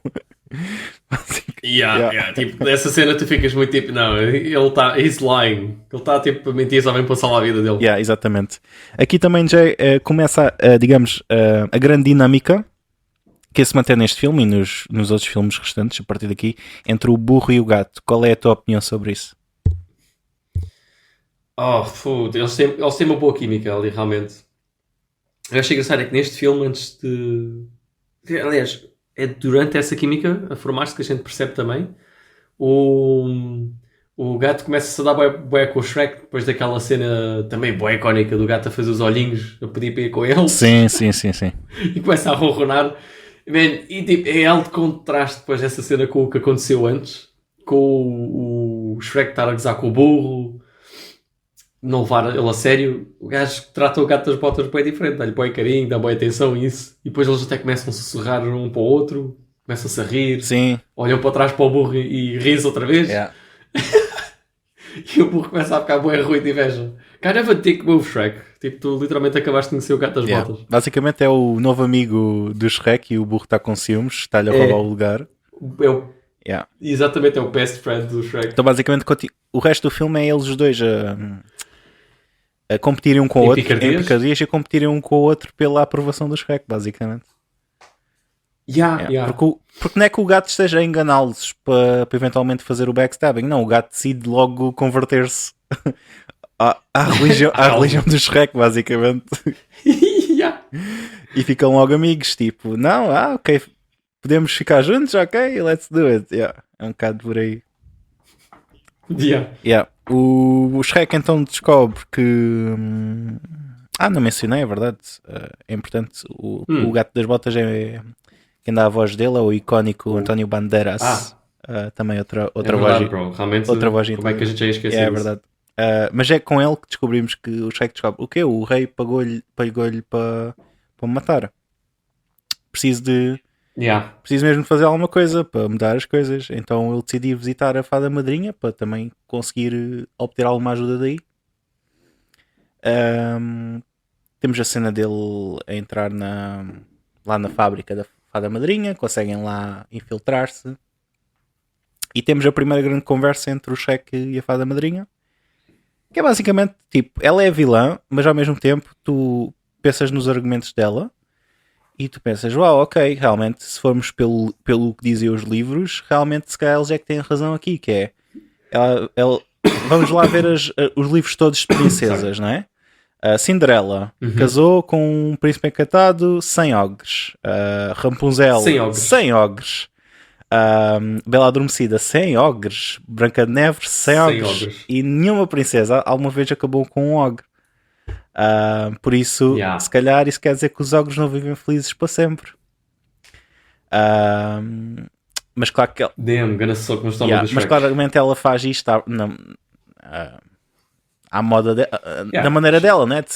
Tipo, nessa cena tu ficas muito tipo, não, ele está, he's lying. Ele está tipo a mentir só bem para salvar a vida dele. Exatamente. Aqui também já começa, digamos, a grande dinâmica que se mantém neste filme e nos outros filmes restantes, a partir daqui, entre o burro e o gato. Qual é a tua opinião sobre isso? Eles têm uma boa química ali, realmente. Eu acho engraçado é que neste filme, antes de... Aliás, é durante essa química a formar-se que a gente percebe também. O gato começa-se a dar bué com o Shrek depois daquela cena também bué icónica do gato a fazer os olhinhos a pedir para ir com ele. Sim. E começa a ronronar. Man, e tipo, é alto contraste depois dessa cena com o que aconteceu antes. Com o Shrek estar a gozar com o burro, não levar ele a sério. O gajo trata o gato das botas bem diferente, dá-lhe bem carinho, dá bem atenção e isso. E depois eles até começam a sussurrar um para o outro, começam-se a rir, Sim. olham para trás para o burro e riem-se outra vez. Yeah. E o burro começa a ficar bué ruim de inveja. Kind of a dick move, Shrek. Tipo, tu literalmente acabaste de conhecer o gato das botas. Basicamente é o novo amigo do Shrek e o burro está com ciúmes, está-lhe a roubar o lugar. Exatamente, é o best friend do Shrek. Então basicamente o resto do filme é eles os dois a competirem um com o outro em picadias e a competirem um com o outro pela aprovação do Shrek, basicamente. Porque não é que o gato esteja a enganá-los para eventualmente fazer o backstabbing, não, o gato decide logo converter-se à religião do Shrek, basicamente. E ficam logo amigos, tipo, não, ok, podemos ficar juntos, ok, let's do it. É um bocado por aí. O Shrek então descobre que não mencionei, é verdade, é importante, o gato das botas quem dá a voz dele é o icónico António Bandeiras. Também outra voz. Bro. Realmente, outra voz. Como é que a gente já ia esquecer É verdade. Mas é com ele que descobrimos que o Shrek descobre o quê? O rei pagou-lhe para me matar. Preciso mesmo de fazer alguma coisa para mudar as coisas. Então ele decidiu visitar a fada madrinha para também conseguir obter alguma ajuda daí. Temos a cena dele a entrar lá na fábrica da fada madrinha, conseguem lá infiltrar-se e temos a primeira grande conversa entre o Shrek e a fada madrinha, que é basicamente tipo, ela é a vilã, mas ao mesmo tempo tu pensas nos argumentos dela e tu pensas, ok, realmente se formos pelo que dizem os livros, realmente se calhar eles é que têm razão aqui, que é vamos lá ver os livros todos de princesas, não é? Cinderela casou com um príncipe encantado sem ogres. Rapunzel sem ogres. Bela Adormecida sem ogres. Branca de Neve sem ogres. E nenhuma princesa alguma vez acabou com um ogre. Por isso, se calhar isso quer dizer que os ogres não vivem felizes para sempre. Mas claro que mas claramente ela faz isto à moda da maneira dela, né? De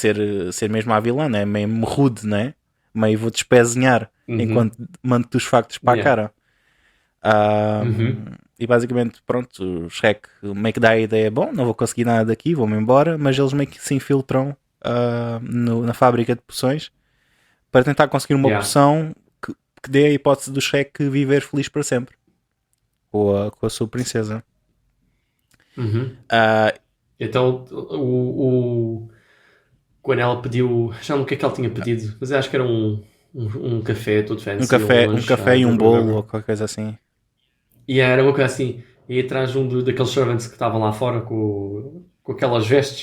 ser mesmo a vilã, né? Meio rude, né? Meio vou-te espezinhar enquanto mando-te os factos para a cara. E basicamente, pronto, o Shrek meio que dá a ideia, bom, não vou conseguir nada daqui, vou-me embora, mas eles meio que se infiltram na fábrica de poções para tentar conseguir uma poção que dê a hipótese do Shrek viver feliz para sempre com a sua princesa. Então, quando ela pediu, já não sei o que é que ela tinha pedido, mas eu acho que era um café todo fancy. Um café e um bolo ou qualquer coisa assim. E era uma coisa assim, e atrás daqueles servants que estavam lá fora com aquelas vestes.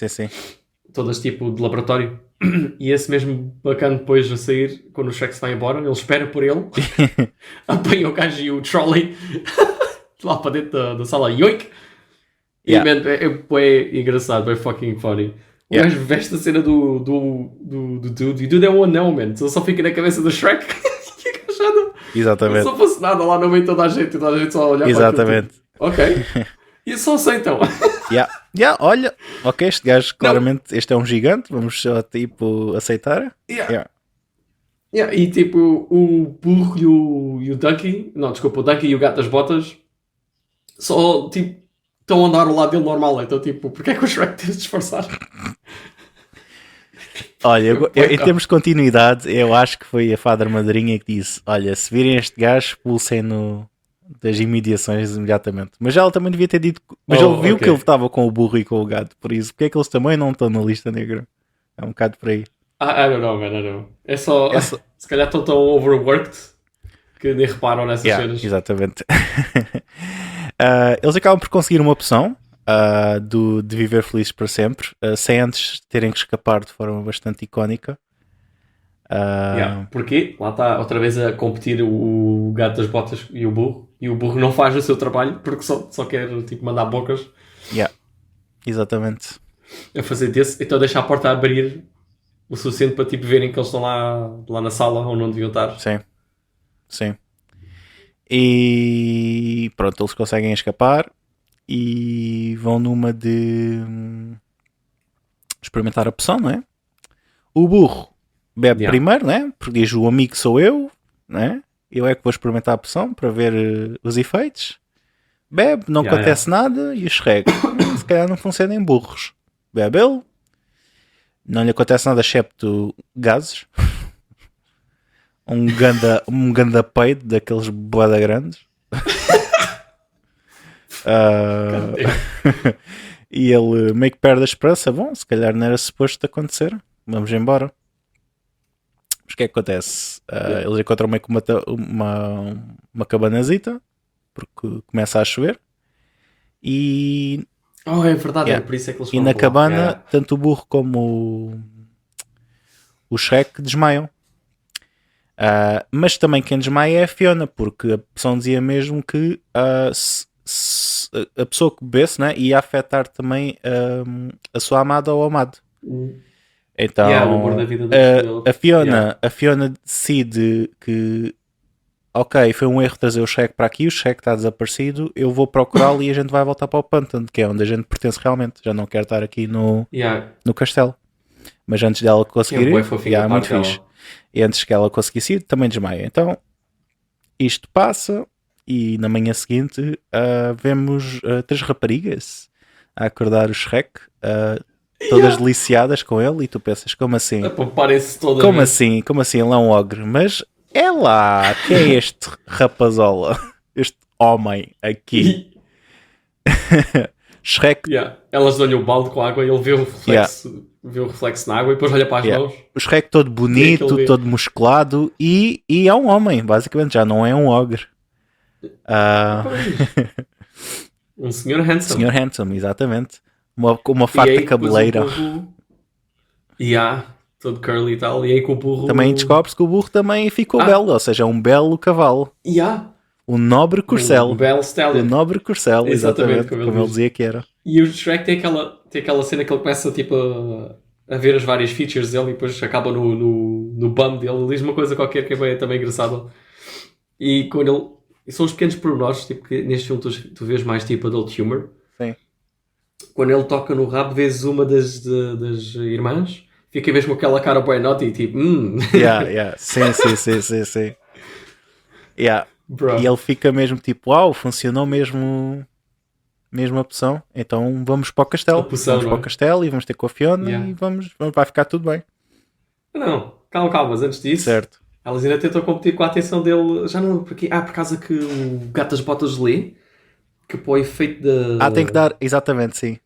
Sim. Todas tipo de laboratório. E esse mesmo bacana depois a sair, quando o Shrek se vai embora, ele espera por ele, apanha o gajo e o trolley lá para dentro da sala, yoink! E é engraçado, é fucking funny. O gajo veste a cena do dude, e dude é um anão, man. Ele só fica na cabeça do Shrek. E agachado. Exatamente. Se não fosse nada lá no meio toda a gente só a olhar exatamente. para aquilo. Ok. E só aceitam. Olha, ok, este gajo claramente, este é um gigante, vamos só tipo aceitar. E tipo, o burro e o Ducky, não, desculpa, o Ducky e o gato das botas só tipo estão a andar ao lado dele normal, então tipo, porque é que o Shrek teve de disfarçar? Olha, em termos de continuidade, eu acho que foi a fada madrinha que disse, olha, se virem este gajo, expulsem-no das imediações imediatamente. Mas ela também devia ter dito, mas ele viu que ele estava com o burro e com o gato, por isso, porque é que eles também não estão na lista negra? É um bocado por aí. I don't know, man, I don't know. É só se calhar estão tão overworked que nem reparam nessas cenas. Exatamente. Eles acabam por conseguir uma opção de viver felizes para sempre, sem antes terem que escapar de forma bastante icónica. Yeah. Porquê? Lá está outra vez a competir o gato das botas e o burro. E o burro não faz o seu trabalho porque só quer tipo, mandar bocas Yeah. Exatamente. a fazer desse. Então deixa a porta a abrir o suficiente para tipo, verem que eles estão lá na sala onde não deviam estar. Sim. Sim. E pronto, eles conseguem escapar e vão numa de experimentar a poção, não é? O burro bebe primeiro, né? Porque diz o amigo sou eu, né? Eu é que vou experimentar a poção para ver os efeitos. Bebe, não acontece nada e o Shrek se calhar não funciona em burros. Bebe ele, não lhe acontece nada excepto gases. um ganda peido daqueles boada grandes. E ele meio que perde a esperança. Bom, se calhar não era suposto acontecer. Vamos embora. Mas o que é que acontece? Eles encontram meio que uma cabanazita, porque começa a chover. E é verdade, é por isso é que eles e na cabana, tanto o burro como o Shrek desmaiam. Mas também quem desmaia é a Fiona, porque a pessoa dizia mesmo que a pessoa que bebesse, né, ia afetar também a sua amada ou amado. Então o amor da vida a Fiona decide que ok, foi um erro trazer o Shrek para aqui, o Shrek está desaparecido, eu vou procurá-lo e a gente vai voltar para o pântano, que é onde a gente pertence realmente. Já não quero estar aqui no castelo. Mas antes dela conseguir ir, muito fixe. E antes que ela conseguisse ir, também desmaia. Então, isto passa e na manhã seguinte vemos 3 raparigas a acordar o Shrek, todas deliciadas com ele, e tu pensas, como assim? Como assim? Como assim? Ele é um ogre. Mas é lá, que é este rapazola, este homem aqui. Shrek. Elas dão-lhe o balde com água e ele vê o reflexo na água e depois olha para as mãos. O Shrek todo bonito, todo musculado e é um homem, basicamente, já não é um ogre. Um senhor handsome. Senhor handsome, exatamente. Uma farta cabeleira. Todo curly e tal. E aí com o burro... Também descobre-se que o burro também ficou belo, ou seja, é um belo cavalo. Um nobre corcel. Um belo stallion. Um nobre corcel, exatamente, como ele dizia que era. E o Shrek tem aquela cena que ele começa tipo a ver as várias features dele e depois acaba no bum dele. Ele diz uma coisa qualquer que é também engraçada. E quando ele... E são os pequenos pormenores, tipo, que neste filme tu vês mais tipo adult humor. Sim. Quando ele toca no rabo, vês uma das irmãs, fica mesmo com aquela cara bué naughty, tipo... Sim. E ele fica mesmo tipo, uau, funcionou mesmo a poção. Então vamos para o castelo. Vamos para o castelo e vamos ter com a Fiona e vai ficar tudo bem. Não, calma, mas antes disso... Certo. Elas ainda tentam competir com a atenção dele. Já não porque por causa que o gato das botas lê, que para o efeito da... tem que dar, exatamente, sim.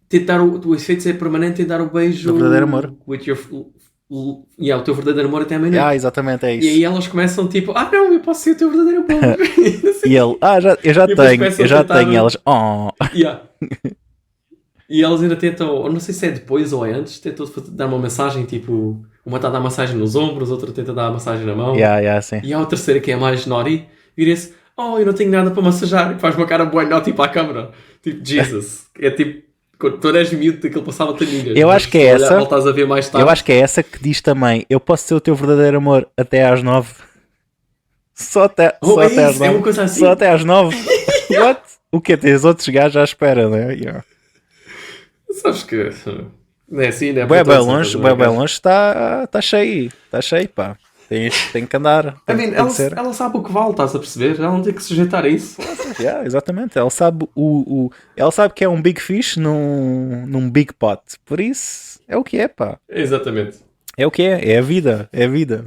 Tentar o efeito ser permanente e dar o beijo... O verdadeiro amor. O teu verdadeiro amor até à meia-noite. Exatamente, é isso. E aí elas começam tipo, não, eu posso ser o teu verdadeiro amor. E ele, eu já tenho. E elas, E elas ainda tentam, não sei se é depois ou é antes, tentam dar uma massagem, tipo, uma está a dar massagem nos ombros, outra tenta dar massagem na mão. Sim. E há a terceira que é mais naughty, vira-se, eu não tenho nada para massajar, e faz uma cara boa naughty para a câmara. Tipo, Jesus. É tipo, quando tu eres miúdo, daquilo passava tanilhas. Eu acho que é essa. Voltas a ver mais tarde. Eu acho que é essa que diz também, eu posso ser o teu verdadeiro amor até às 9. Só até às 9. É uma coisa assim. Só até às 9. What? O que tens outros gajos à espera, né? Sabes que não é assim, né? Bem longe está cheio, pá. Tem que andar. Ela sabe o que vale, estás a perceber? Ela não tem que se sujeitar a isso. Exatamente, ela sabe ela sabe que é um big fish num big pot. Por isso é o que é, pá. Exatamente. É o que é a vida. A vida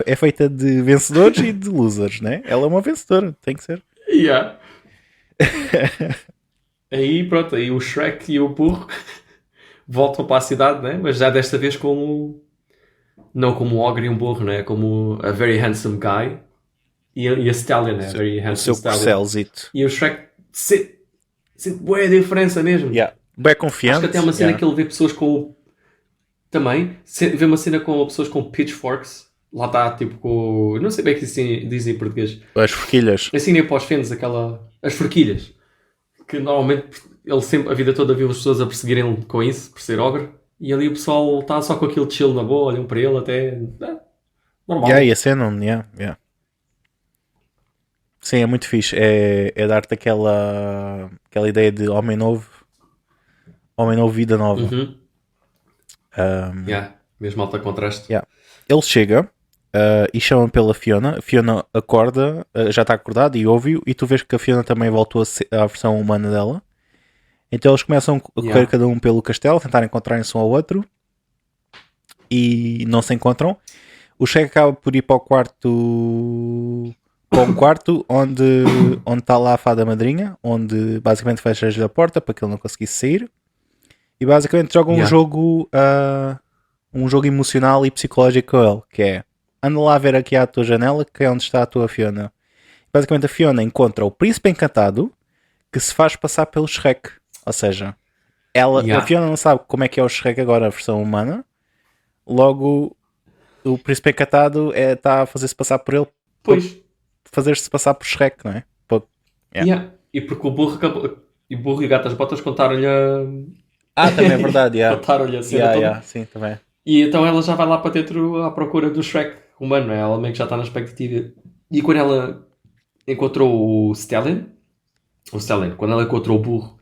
é feita de vencedores e de losers, né? Ela é uma vencedora, tem que ser. Aí pronto, aí o Shrek e o burro voltam para a cidade, né? Mas já desta vez não como um ogre e um burro, né? Como a very handsome guy e a stallion, né? Very handsome o seu corcelzito. E o Shrek sente boa diferença mesmo. Bem confiante. Acho que até há uma cena que ele vê pessoas com Também, vê uma cena com pessoas com pitchforks. Lá está, tipo, com... Não sei bem o que dizem em português. As forquilhas. Assim nem para os fendes, aquela... As forquilhas. Que normalmente ele sempre, a vida toda, viu as pessoas a perseguirem com isso, por ser ogre. E ali o pessoal está só com aquele chill na boa, olham para ele até... normal. Yeah, e a cena, yeah. Sim, é muito fixe. É dar-te aquela ideia de homem novo, vida nova. Uhum. Yeah, mesmo alta contraste. Yeah. Ele chega e chama pela Fiona. A Fiona acorda, já está acordada e ouve-o. E tu vês que a Fiona também voltou à versão humana dela. Então eles começam a correr cada um pelo castelo, tentar encontrarem-se um ao outro. E não se encontram. O Shrek acaba por ir para o quarto... Para um quarto onde está lá a fada madrinha, onde basicamente fecha-lhe a porta para que ele não conseguisse sair. E basicamente joga um jogo emocional e psicológico com ele, que é: anda lá a ver aqui à tua janela, que é onde está a tua Fiona. Basicamente a Fiona encontra o príncipe encantado que se faz passar pelo Shrek. Ou seja, a Fiona não sabe como é que é o Shrek agora, a versão humana. Logo, o príncipe encantado está a fazer-se passar por ele. Pois. Fazer-se passar por Shrek, não é? E porque o burro e o gato às botas contaram-lhe também é verdade, contaram-lhe a cena toda. Sim, também. E então ela já vai lá para dentro à procura do Shrek humano, não é? Ela meio que já está na expectativa. E quando ela encontrou o Stellan, quando ela encontrou o burro,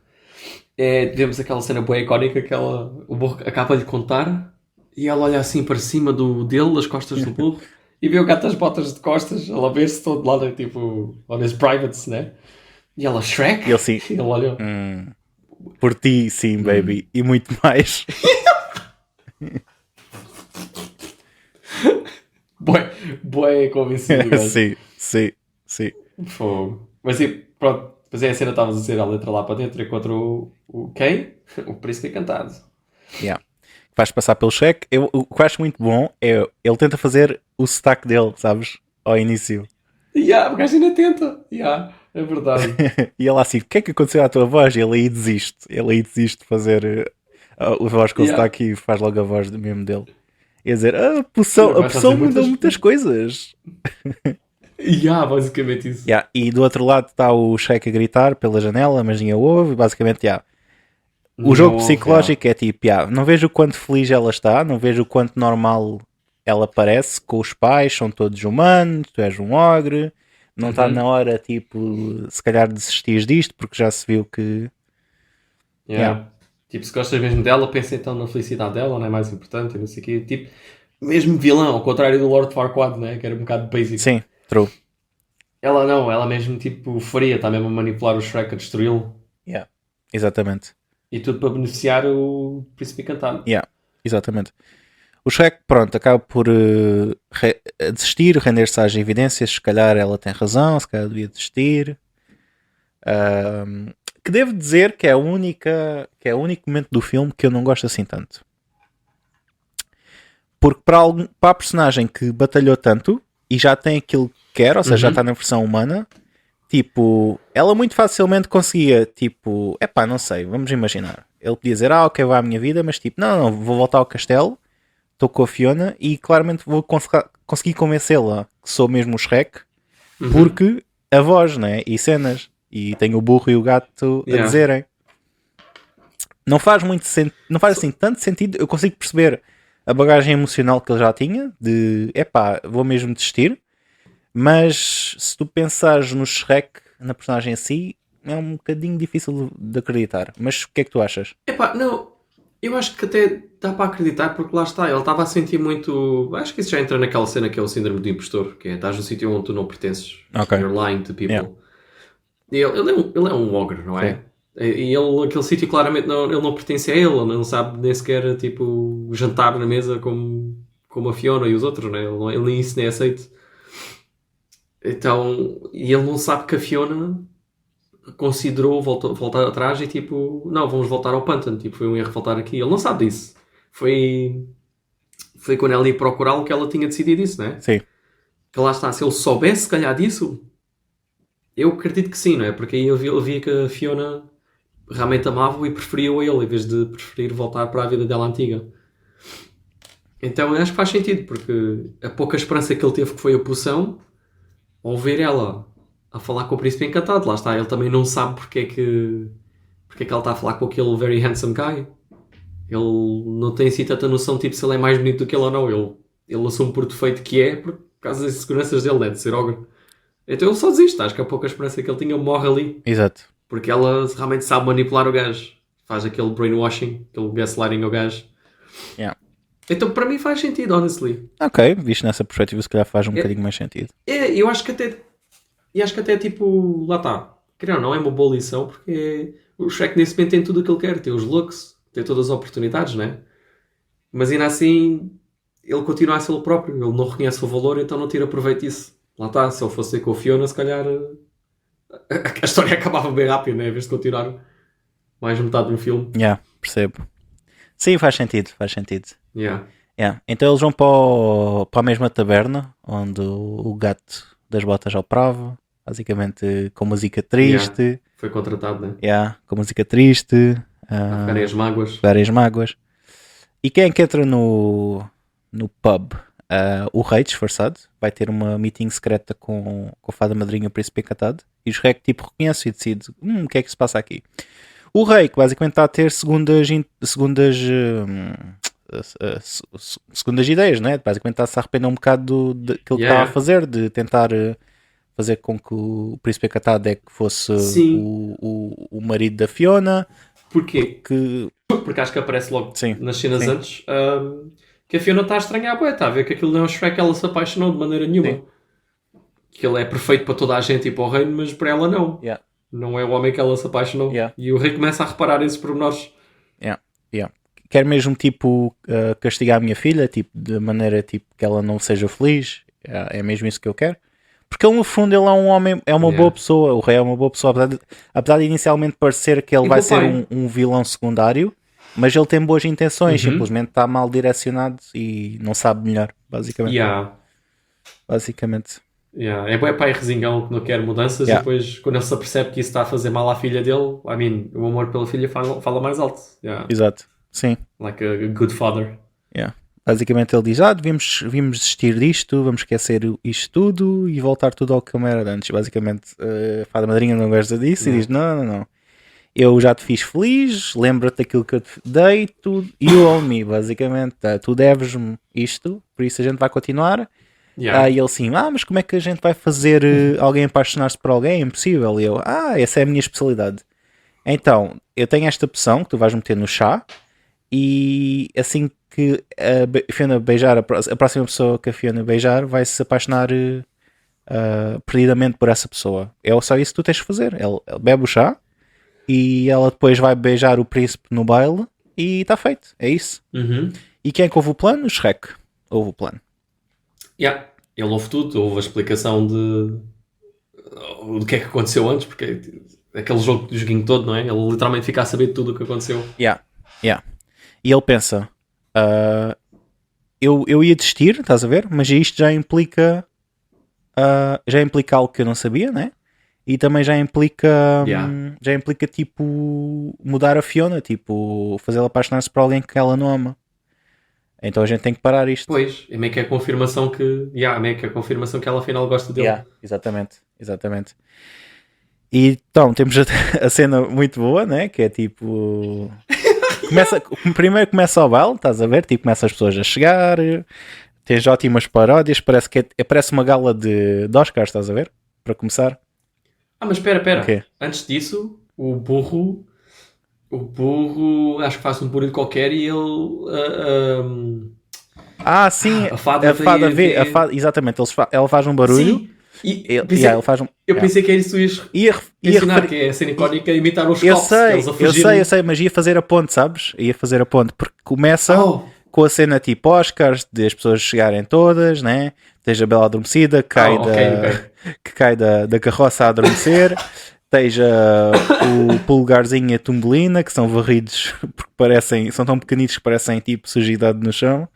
vemos aquela cena boa icónica que o burro acaba de contar e ela olha assim para cima dele, das costas do burro. E vê o gato às botas de costas, ela vê-se todo lá, tipo, on his privates, né? E ela, Shrek? E ele sim. Ele olha... Por ti, sim, baby. E muito mais. Bué convencido. sim. Fogo. Mas pronto, depois é a cena, estavas a dizer, ela entra lá para dentro e encontra o quem? O príncipe encantado. Yeah. Vais passar pelo Shrek. O que eu acho muito bom é ele tenta fazer o sotaque dele, sabes? Ao início. O gajo ainda tenta. É verdade. E ele assim: o que é que aconteceu à tua voz? E ele aí desiste. De fazer a voz com o sotaque e faz logo a voz mesmo dele. E a dizer: a poção muda muitas coisas. Basicamente isso. E do outro lado está o Shrek a gritar pela janela, mas ninguém ouve. E basicamente, o jogo psicológico é tipo, não vejo o quanto feliz ela está, não vejo o quanto normal ela parece com os pais, são todos humanos, tu és um ogre, não está na hora, tipo, se calhar desistir disto, porque já se viu que... Tipo, se gostas mesmo dela, pensa então na felicidade dela, não é mais importante, e não sei o quê. Tipo, mesmo vilão, ao contrário do Lord Farquaad, né? Que era um bocado basic. Sim, true. Ela não, ela mesmo, tipo, faria, está mesmo a manipular o Shrek, a destruí-lo. Exatamente. E tudo para beneficiar o príncipe encantado. Exatamente. O Shrek, pronto, acaba por desistir, render-se às evidências. Se calhar ela tem razão, se calhar devia desistir. Que devo dizer que é o único momento do filme que eu não gosto assim tanto. Porque para a personagem que batalhou tanto e já tem aquilo que quer, ou seja, já está na versão humana, tipo, ela muito facilmente conseguia, tipo, não sei, vamos imaginar. Ele podia dizer, ok, vai à minha vida, mas tipo, não, vou voltar ao castelo, estou com a Fiona e claramente vou conseguir convencê-la que sou mesmo o Shrek, porque a voz, né, e cenas, e tem o burro e o gato a dizerem. Não faz não faz assim tanto sentido. Eu consigo perceber a bagagem emocional que ele já tinha, de, vou mesmo desistir, mas se tu pensares no Shrek, na personagem em si, é um bocadinho difícil de acreditar. Mas o que é que tu achas? Não, eu acho que até dá para acreditar, porque lá está, ele estava a sentir muito... Acho que isso já entra naquela cena que é o síndrome do impostor, que é, estás no sítio onde tu não pertences. Okay. You're lying to people. Ele é um ogre, não é? Sim. E ele, aquele sítio claramente ele não pertence a ele, não sabe nem sequer tipo, jantar na mesa como a Fiona e os outros, né? Ele nem isso nem aceita. Então, e ele não sabe que a Fiona considerou voltar atrás e tipo, não, vamos voltar ao pântano, tipo, foi um erro voltar aqui. Ele não sabe disso. Foi quando ela ia procurá-lo que ela tinha decidido isso, não é? Sim. Que lá está, se ele soubesse se calhar disso, eu acredito que sim, não é? Porque aí eu via que a Fiona realmente amava-o e preferia-o a ele, em vez de preferir voltar para a vida dela antiga. Então eu acho que faz sentido, porque a pouca esperança que ele teve que foi a poção, ao ver ela a falar com o príncipe encantado, lá está, ele também não sabe porque é que ela está a falar com aquele very handsome guy. Ele não tem assim tanta noção tipo, se ele é mais bonito do que ele ou não. Ele assume por defeito que é por causa das inseguranças dele, né? De ser ogre. Então ele só desiste. Acho que a pouca esperança que ele tinha morre ali. Exato. Porque ela realmente sabe manipular o gajo. Faz aquele brainwashing, aquele gaslighting ao gajo. Yeah. Então para mim faz sentido, honestly. Ok, visto nessa perspectiva, se calhar faz um bocadinho mais sentido. Eu acho que até... E acho que até tipo... Lá está. Querendo ou não, é uma boa lição porque o Shrek nesse momento tem tudo o que ele quer. Tem os looks, tem todas as oportunidades, né? Mas ainda assim... Ele continua a ser ele próprio. Ele não reconhece o valor, então não tira proveito disso. Lá está. Se ele fosse com a Fiona, se calhar... A história acabava bem rápido, né? Em vez de continuar mais metade do filme. Yeah, percebo. Sim, faz sentido, faz sentido. Yeah. Yeah. Então eles vão para a mesma taberna onde o gato das botas operava, basicamente com música triste. Yeah. Foi contratado, né? Yeah, com música triste. A ficarem as mágoas. Várias mágoas. E quem é que entra no pub? O rei disfarçado vai ter uma meeting secreta com a fada madrinha e o príncipe encantado. E o Shrek tipo reconhece e decide o que é que se passa aqui. O rei, que basicamente está a ter segundas ideias, né? Basicamente está-se a arrepender um bocado daquilo que estava a fazer, de tentar fazer com que o príncipe encantado é que fosse o marido da Fiona. Porquê? Porque acho que aparece logo nas cenas antes que a Fiona está a estranhar, está a ver que aquilo não é o Shrek, ela se apaixonou de maneira nenhuma. Sim. Que ele é perfeito para toda a gente e para o reino, mas para ela não. Yeah. Não é o homem que ela se apaixonou. Yeah. E o rei começa a reparar esses pormenores. Quer mesmo tipo castigar a minha filha, tipo, de maneira tipo, que ela não seja feliz. É mesmo isso que eu quero. Porque ele no fundo ele é um homem, é uma boa pessoa. O rei é uma boa pessoa, apesar de inicialmente parecer que ele vai ser um vilão secundário, mas ele tem boas intenções, simplesmente está mal direcionado e não sabe melhor, basicamente. Basicamente. É bom pai resingão que não quer mudanças e depois quando ele se apercebe que isso está a fazer mal à filha dele, o amor pela filha fala mais alto. Exato, sim. Like a good father. Basicamente ele diz, vimos desistir disto, vamos esquecer isto tudo e voltar tudo ao que era antes. Basicamente a fada madrinha não gosta disso e diz, não. Eu já te fiz feliz, lembra-te daquilo que eu te dei, you owe me, basicamente. Tu deves-me isto, por isso a gente vai continuar. E ele assim, mas como é que a gente vai fazer alguém apaixonar-se por alguém? É impossível. E eu, essa é a minha especialidade. Então, eu tenho esta poção que tu vais meter no chá e assim que a Fiona beijar, a próxima pessoa que a Fiona beijar vai se apaixonar perdidamente por essa pessoa. É só isso que tu tens de fazer. Ele bebe o chá e ela depois vai beijar o príncipe no baile e está feito. É isso. E quem é que ouve o plano? O Shrek. Ouve o plano. Ele ouve tudo, ouve a explicação do que é que aconteceu antes, porque aquele joguinho todo, não é? Ele literalmente fica a saber tudo o que aconteceu. E ele pensa, eu ia desistir, estás a ver? Mas isto já implica algo que eu não sabia, né? E também já implica tipo mudar a Fiona, tipo fazê-la apaixonar-se por alguém que ela não ama. Então a gente tem que parar isto. Pois, é meio que a confirmação que ela afinal gosta dele. Exatamente. E então temos a cena muito boa, né? Que é tipo... primeiro começa o baile, estás a ver? Tipo, começa as pessoas a chegar, tens ótimas paródias, parece uma gala de Oscars, estás a ver? Para começar. Mas espera. Okay. Antes disso, o burro acho que faz um barulho qualquer e ele sim, a fada vê, exatamente, ela faz um barulho. Sim. Ele faz um... Eu pensei que era isso que ias ensinar, que é a cena icónica imitar os copos. Eu sei, mas ia fazer a ponte, sabes? Porque começa com a cena tipo Oscars, de as pessoas chegarem todas, né? Tens a Bela adormecida, que cai da carroça a adormecer. Esteja o Pulgarzinho e a Tumbelina, que são varridos porque são tão pequenitos que parecem tipo sujidade no chão.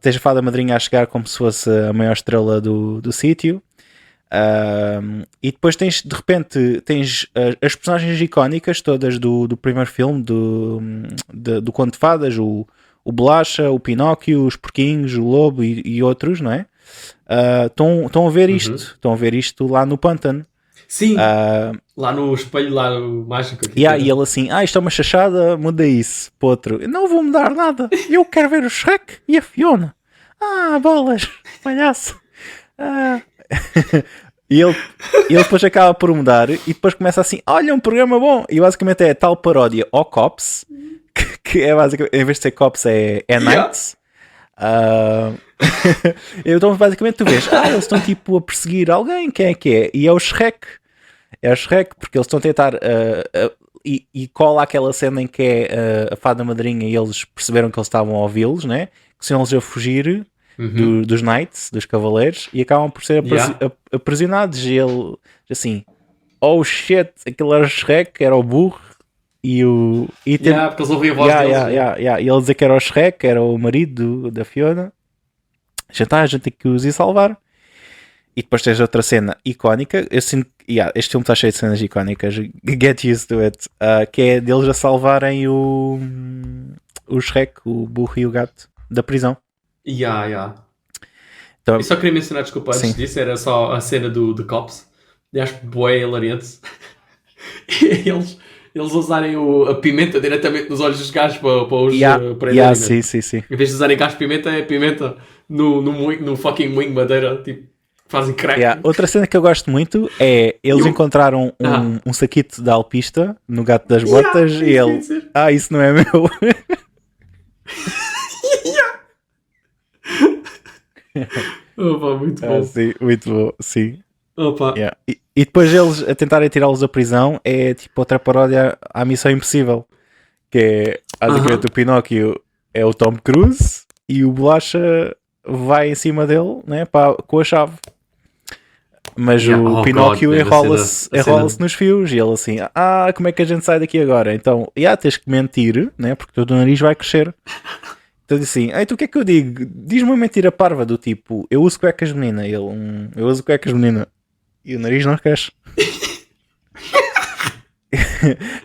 Tens a fada madrinha a chegar como se fosse a maior estrela do sítio. E depois de repente tens as personagens icónicas todas do primeiro filme do Conto de Fadas, o o Bolacha, o Pinóquio, os Porquinhos, o Lobo e outros, não é? Estão a ver isto. Estão a ver isto lá no pântano. Sim, lá no espelho, lá no mágico. Aqui, E ele assim, isto é uma chachada, muda isso para outro. Não vou mudar nada. Eu quero ver o Shrek e a Fiona. Bolas, palhaço. E ele depois acaba por mudar e depois começa assim, olha, um programa bom. E basicamente é tal paródia ao Cops, que é basicamente, em vez de ser Cops é Knights. Então basicamente tu vês, eles estão tipo a perseguir alguém, quem é que é? E é o Shrek. É o Shrek, porque eles estão a tentar e cola aquela cena em que é a fada madrinha e eles perceberam que eles estavam a ouvi-los, né? Que são eles a fugir dos Knights, dos Cavaleiros, e acabam por ser aprisionados. E ele assim, oh shit, aquele era o Shrek, era o burro. Porque eles ouviam a voz deles. E ele dizer que era o Shrek, era o marido da Fiona. A gente tem que os ir salvar. E depois tens outra cena icónica. Eu sinto este filme está cheio de cenas icónicas. Get used to it. Que é deles a salvarem o Shrek, o burro e o gato da prisão. Então, eu só queria mencionar, desculpa, antes disso, era só a cena do Cops. E acho bué hilariante. Eles usarem a pimenta diretamente nos olhos dos gajos para os prenderem. Sim. Em vez de usarem gás pimenta, é pimenta no fucking moinho madeira, tipo, fazem crack. Outra cena que eu gosto muito é eles encontraram um saquito da alpista no gato das botas e ele, isso não é meu. Opa, muito bom. Sim, muito bom, sim. Opa. E depois eles a tentarem tirá-los da prisão é tipo outra paródia à Missão Impossível, que é basicamente o Pinóquio é o Tom Cruise e o Bolacha vai em cima dele, né, com a chave. Mas o Pinóquio enrola-se nos fios e ele assim, como é que a gente sai daqui agora? Então, tens que mentir, né, porque o teu nariz vai crescer. Então diz assim, tu o que é que eu digo? Diz-me uma mentira parva do tipo, eu uso cuecas menina. E ele, eu uso cuecas menina. E o nariz não cresce.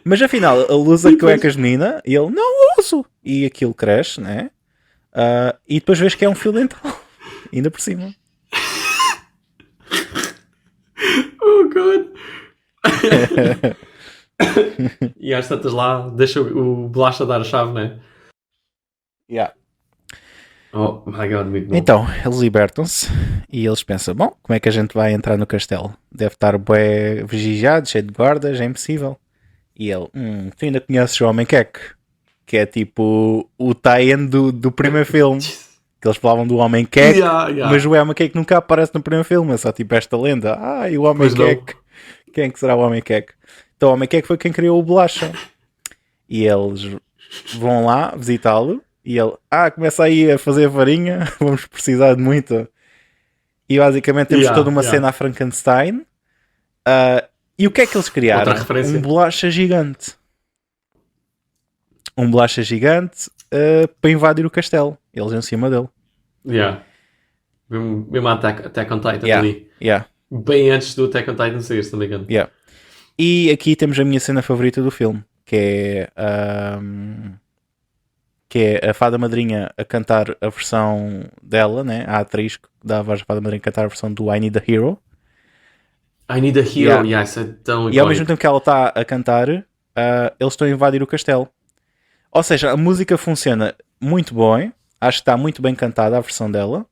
Mas afinal, ele usa cuecas menina e ele, não uso. E aquilo cresce, né? E depois vês que é um fio dental. Ainda por cima. Oh God. E às tantas lá, deixa o Bolacha dar a chave, né? Oh my God, amigo. Então, eles libertam-se e eles pensam, como é que a gente vai entrar no castelo? Deve estar bué vigiado, cheio de guardas, é impossível. E ele, tu ainda conheces o Homem Queque? Que é tipo o tie-in do primeiro filme. Que eles falavam do Homem Queque, mas o Homem Queque nunca aparece no primeiro filme, é só tipo esta lenda. E o Homem Queque. Quem é que será o Homem Queque? Então o Homem Queque foi quem criou o Bolacha. E eles vão lá visitá-lo. E ele, começa aí a fazer a farinha, vamos precisar de muita. E basicamente temos toda uma cena a Frankenstein. E o que é que eles criaram? Um bolacha gigante. Um bolacha gigante para invadir o castelo. Eles em cima dele. Mesmo Attack on Titan ali. Bem antes do Attack on Titan sair, se não me engano. E aqui temos a minha cena favorita do filme, que é a fada madrinha a cantar a versão dela, né? A atriz que dá a voz da fada madrinha a cantar a versão do I Need a Hero. I Need a Hero, isso é tão icónico. E ao mesmo tempo que ela está a cantar, eles estão a invadir o castelo. Ou seja, a música funciona muito bem, acho que está muito bem cantada a versão dela,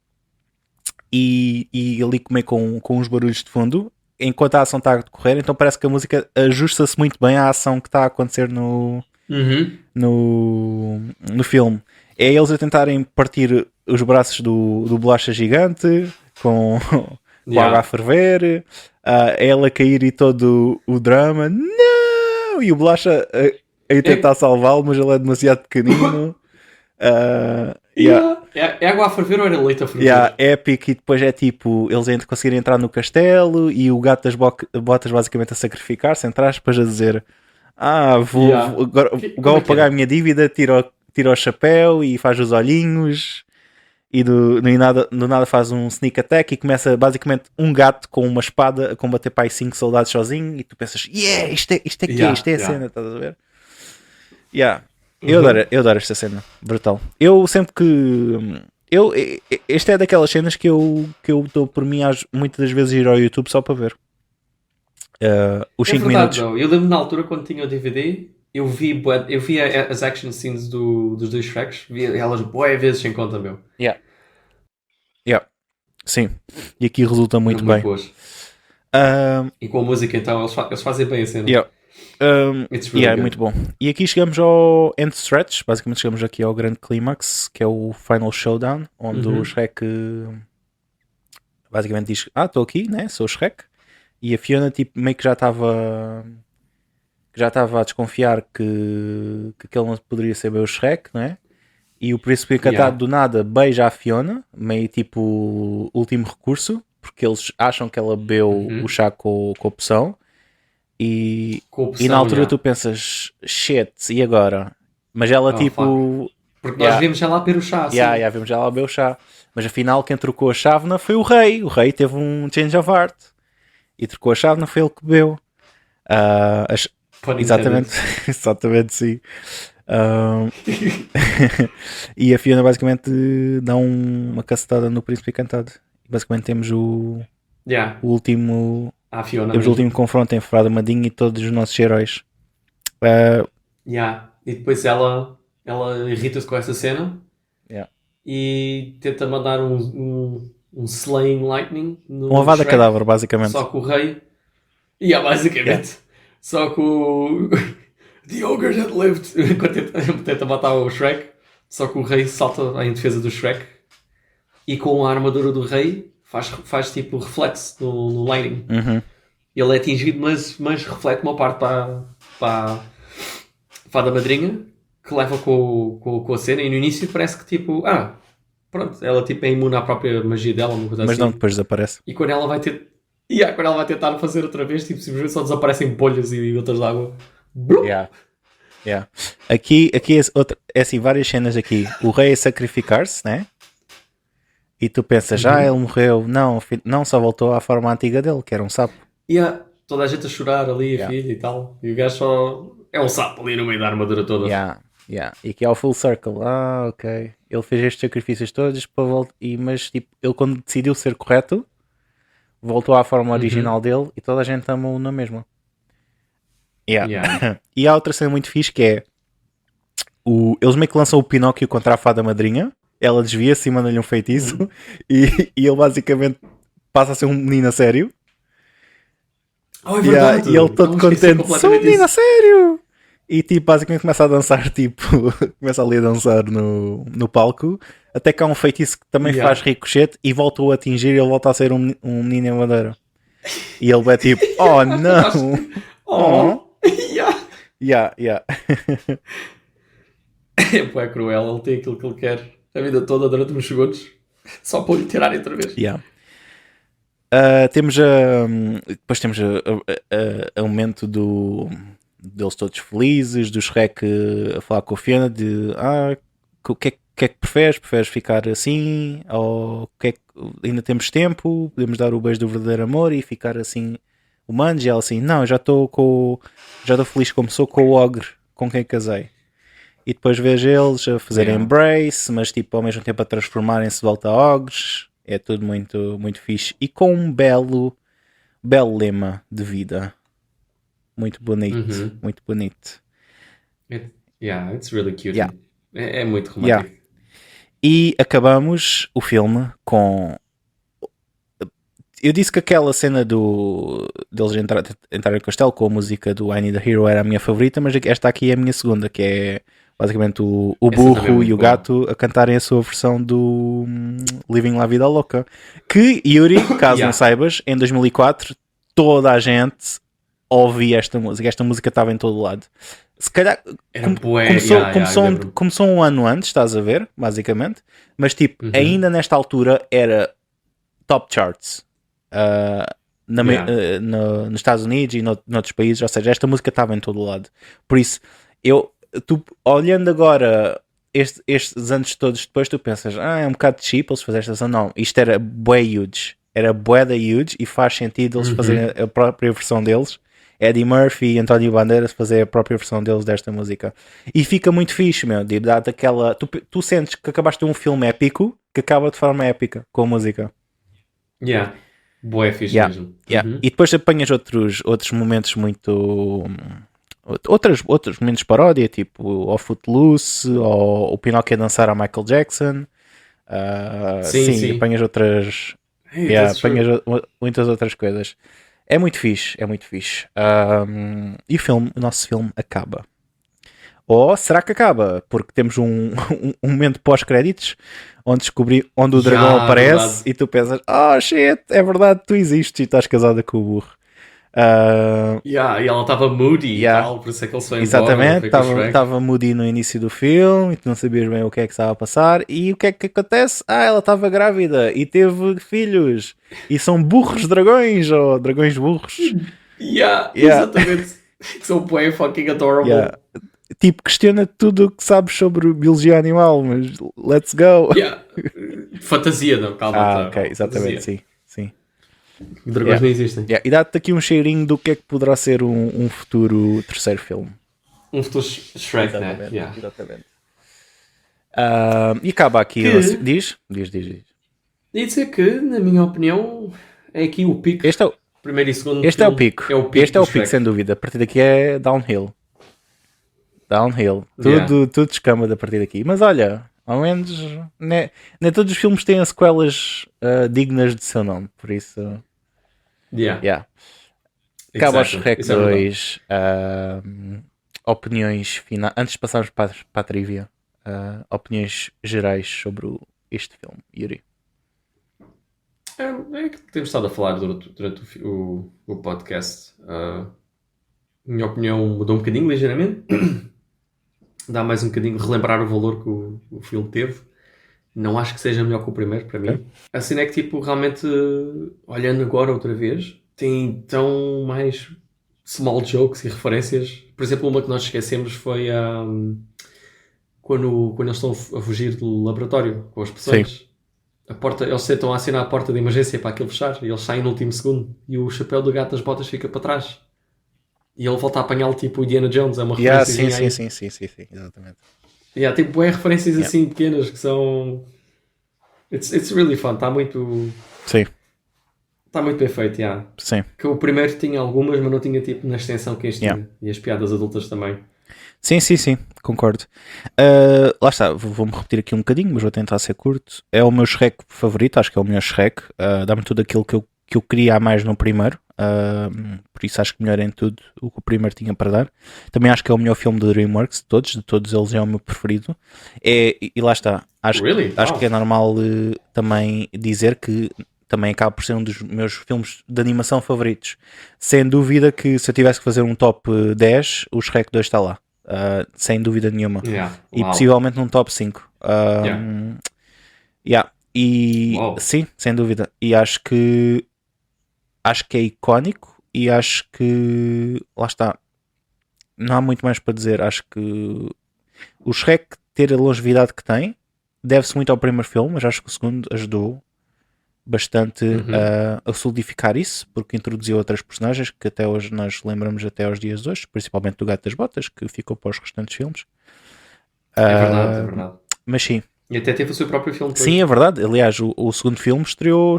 e ali comer com uns barulhos de fundo, enquanto a ação está a decorrer, então parece que a música ajusta-se muito bem à ação que está a acontecer no filme. É eles a tentarem partir os braços do bolacha gigante com água a ferver, é ela a cair e todo o drama, não! E o bolacha a tentar salvá-lo, mas ele é demasiado pequenino. É água a ferver ou era leite a ferver? É épico. E depois é tipo eles conseguirem entrar no castelo e o gato das botas basicamente a sacrificar-se, entre aspas, a dizer agora vou pagar a minha dívida, tira o chapéu e faz os olhinhos e do nada faz um sneak attack e começa basicamente um gato com uma espada a combater para aí 5 soldados sozinho e tu pensas, isto é a cena, estás a ver? Eu adoro esta cena, brutal. Eu sempre que. Este é daquelas cenas que eu dou por mim muitas das vezes ir ao YouTube só para ver. Os 5 minutos. Não. Eu lembro na altura quando tinha o DVD, eu vi as action scenes dos dois Shreks, vi elas bué vezes sem conta, meu. Yeah. Sim. E aqui resulta muito bem. Boas. Um, E com a música então, eles fazem bem a cena. yeah. It's really É good. muito bom. E aqui chegamos ao end stretch, basicamente chegamos aqui ao grande clímax, que é o final showdown, onde o Shrek basicamente diz: estou aqui, né? Sou o Shrek. E a Fiona tipo, meio que já estava a desconfiar que aquele não poderia ser bem o Shrek, não é? E o príncipe encantado do nada beija a Fiona, meio tipo último recurso, porque eles acham que ela bebeu o chá com a poção. E na altura tu pensas, shit, e agora? Mas ela tipo... Porque nós vimos já lá beber o chá, assim. Vimos já lá beber o chá. Mas afinal quem trocou a chávena foi o rei. O rei teve um change of heart. E trocou a chávena, foi ele que bebeu. Exatamente, exatamente, sim. E a Fiona basicamente dá uma cacetada no príncipe encantado. Basicamente temos o último... Temos o último confronto em Fada Madinha e todos os nossos heróis. E depois ela irrita-se com essa cena e tenta mandar um Slaying Lightning no uma vada Shrek, cadáver, basicamente. só que o rei basicamente só que o The Ogre That Lived enquanto tenta matar o Shrek, só que o rei salta em defesa do Shrek e com a armadura do rei faz tipo reflexo no Lightning. Ele é atingido, mas reflete uma parte para a Fada Madrinha, que leva com a cena, e no início parece que tipo, pronto, ela tipo é imune à própria magia dela, uma coisa mas assim. não, depois desaparece. E quando ela vai tentar fazer outra vez, tipo, simplesmente só desaparecem bolhas e gotas de água. Aqui é assim, várias cenas aqui. O rei a sacrificar-se, né? E tu pensas, ele morreu. Não, só voltou à forma antiga dele, que era um sapo. Toda a gente a chorar ali, a filha e tal. E o gajo só é um sapo ali no meio da armadura toda. E aqui é o full circle. Ok. Ele fez estes sacrifícios todos para voltar. Mas tipo, ele quando decidiu ser correto, voltou à forma original dele e toda a gente ama-o na mesma. E há outra cena muito fixe que é eles meio que lançam o Pinóquio contra a Fada Madrinha. Ela desvia-se e manda-lhe um feitiço e ele basicamente passa a ser um menino a sério. É verdade. E ele todo contente, sou um menino a sério! E tipo, basicamente começa a dançar, tipo, começa ali a dançar no palco, até que há um feitiço que também faz ricochete e volta-o a atingir e ele volta a ser um menino em madeira. E ele vai tipo, oh não! É cruel, ele tem aquilo que ele quer a vida toda durante uns segundos só para lhe tirarem outra vez. Depois temos o momento deles todos felizes, do Shrek a falar com a Fiona de o que é que preferes? Preferes ficar assim? Ou ainda temos tempo? Podemos dar o beijo do verdadeiro amor e ficar assim humanos? E ela assim, não, já estou feliz como sou com o ogre com quem casei. E depois vejo eles a fazerem embrace, mas tipo ao mesmo tempo a transformarem-se de volta a ogres. É tudo muito, muito fixe. E com um belo lema de vida. Muito bonito. Muito bonito. It's really cute. É muito romântico. E acabamos o filme com... Eu disse que aquela cena deles entrarem no castelo com a música do I Need a Hero era a minha favorita, mas esta aqui é a minha segunda, que é basicamente o burro e o gato a cantarem a sua versão do Living La Vida Louca. Que, Yuri, caso não saibas, em 2004 toda a gente ouvia esta música. Esta música estava em todo lado. Se calhar começou um ano antes, estás a ver, basicamente. Mas tipo, ainda nesta altura era top charts. Nos Estados Unidos e noutros países, ou seja, esta música estava em todo lado. Por isso, tu olhando agora estes anos todos depois, tu pensas, é um bocado cheap eles fazerem esta versão. Não, isto era bué huge, era bué da huge e faz sentido eles fazerem a própria versão deles. Eddie Murphy e António Bandeiras fazer a própria versão deles desta música. E fica muito fixe, meu. Tipo, dá-te aquela... Tu sentes que acabaste de um filme épico que acaba de forma épica com a música. Yeah. Boa, é fixe Yeah, mesmo. yeah. Uhum. E depois apanhas outros momentos muito... Outros momentos de paródia, tipo o Footloose, ou o Pinóquio a dançar a Michael Jackson. Sim, apanhas outras... Hey, Yeah, that's true. apanhas muitas outras coisas. É muito fixe, é muito fixe. E o nosso filme acaba. Ou será que acaba? Porque temos um momento pós-créditos onde o dragão Já, aparece verdade. e tu pensas, oh shit, é verdade, tu existes e estás casada com o burro. Yeah, e ela estava moody Yeah. e tal, por isso é que ele foi embora. Exatamente, foi com o Shrek. estava moody no início do filme e tu não sabias bem o que é que estava a passar. E o que é que acontece? Ela estava grávida e teve filhos. E são burros dragões, ou dragões burros. Yeah, Yeah. exatamente. So bué fucking adorable. Yeah. Tipo, questiona tudo o que sabes sobre biologia animal, mas let's go. Yeah. Fantasia, não, calma. tá, Ok, exatamente, fantasia. sim. Dragões Yeah. não existem. Yeah. E dá-te aqui um cheirinho do que é que poderá ser um futuro terceiro filme. Um futuro Shrek, né? Yeah. Exatamente. E acaba aqui. Que- Diz. E dizer que, na minha opinião, é aqui o pico. Este é o, Primeiro e segundo este é o filme. pico. Este é do o pico, Shrek. sem dúvida. A partir daqui é downhill. Yeah. Tudo descamba a partir daqui. Mas olha, ao menos nem todos os filmes têm sequelas dignas de seu nome. Por isso, Yeah. yeah. Acaba o Exactly. Shrek Isso é verdade. 2. Opiniões finais. Antes de passarmos para a trivia, opiniões gerais sobre este filme, Yuri. É que temos estado a falar durante o podcast. Minha opinião mudou um bocadinho, ligeiramente. Dá mais um bocadinho de relembrar o valor que o filme teve. Não acho que seja melhor que o primeiro, para mim. A cena é que, tipo, realmente, olhando agora outra vez, tem tão mais small jokes e referências. Por exemplo, uma que nós esquecemos foi quando eles estão a fugir do laboratório com as pessoas. A porta, eles tentam acionar a porta de emergência para aquilo fechar e eles saem no último segundo e o chapéu do gato das botas fica para trás. E ele volta a apanhá-lo tipo o Indiana Jones, é uma referência. Sim, exatamente. Tipo, é referências assim pequenas que são... It's really fun, está muito bem feito, Sim. Que o primeiro tinha algumas, mas não tinha tipo na extensão que este Yeah. tinha. E as piadas adultas também. Sim, concordo. Lá está, vou-me repetir aqui um bocadinho, mas vou tentar ser curto. É o meu Shrek favorito, acho que é o melhor Shrek. Dá-me tudo aquilo que eu queria a mais no primeiro. Por isso acho que melhor em tudo o que o primeiro tinha para dar. Também acho que é o melhor filme do DreamWorks de todos eles é o meu preferido. E lá está, acho Wow. que é normal também dizer que também acaba por ser um dos meus filmes de animação favoritos. Sem dúvida que se eu tivesse que fazer um top 10, o Shrek 2 está lá. Sem dúvida nenhuma. E Uau. possivelmente num top 5. E Uau. sim, sem dúvida. E acho que é icónico e acho que lá está. Não há muito mais para dizer. Acho que o Shrek ter a longevidade que tem deve-se muito ao primeiro filme, mas acho que o segundo ajudou bastante a solidificar isso, porque introduziu outras personagens que até hoje nós lembramos até aos dias de hoje, principalmente do Gato das Botas, que ficou para os restantes filmes. É verdade. Mas sim. E até teve o seu próprio filme. Sim, é verdade. Aliás, o segundo filme estreou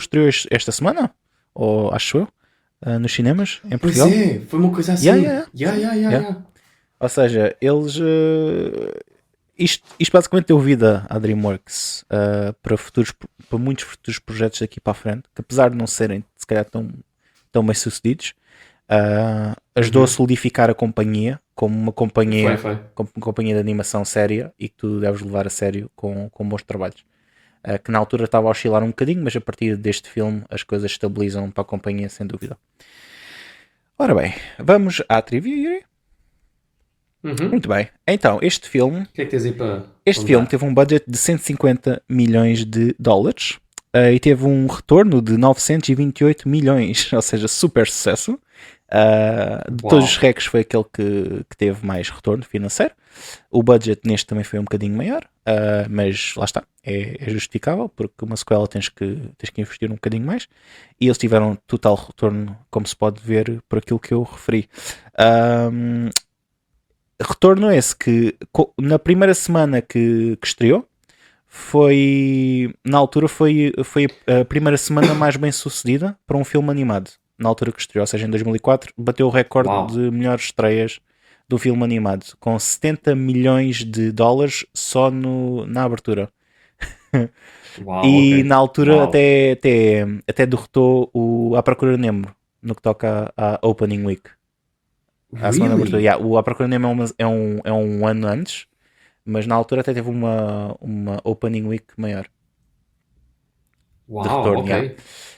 esta semana, ou acho eu, nos cinemas, em Pois Portugal. é, foi uma coisa assim. Yeah. Ou seja, eles... Isto basicamente deu vida à DreamWorks para muitos futuros projetos daqui para a frente, que apesar de não serem, se calhar, tão bem sucedidos, ajudou a solidificar a companhia como uma companhia, como uma companhia de animação séria e que tu deves levar a sério com bons trabalhos. Que na altura estava a oscilar um bocadinho, mas a partir deste filme as coisas estabilizam para a companhia, sem dúvida. Ora bem, vamos à trivia, Yuri? Muito bem. Então, este filme... O que é que tens aí para... Este filme teve um budget de 150 milhões de dólares e teve um retorno de 928 milhões, ou seja, super sucesso. De Uau. todos os Shreks foi aquele que teve mais retorno financeiro. O budget neste também foi um bocadinho maior, mas lá está, é justificável, porque uma sequela tens que investir um bocadinho mais, e eles tiveram total retorno, como se pode ver por aquilo que eu referi. Retorno esse que na primeira semana que estreou, na altura foi a primeira semana mais bem sucedida para um filme animado, na altura que estreou, ou seja, em 2004, bateu o recorde Uau. de melhores estreias do filme animado, com 70 milhões de dólares só na abertura. Uau, E ok. na altura Uau. até derrotou o A Procura de Nemo no que toca à Opening Week. À semana de abertura. Really? Yeah, o A Procura de Nemo é um ano antes, mas na altura até teve uma Opening Week maior de Uau, retorno. ok. Yeah.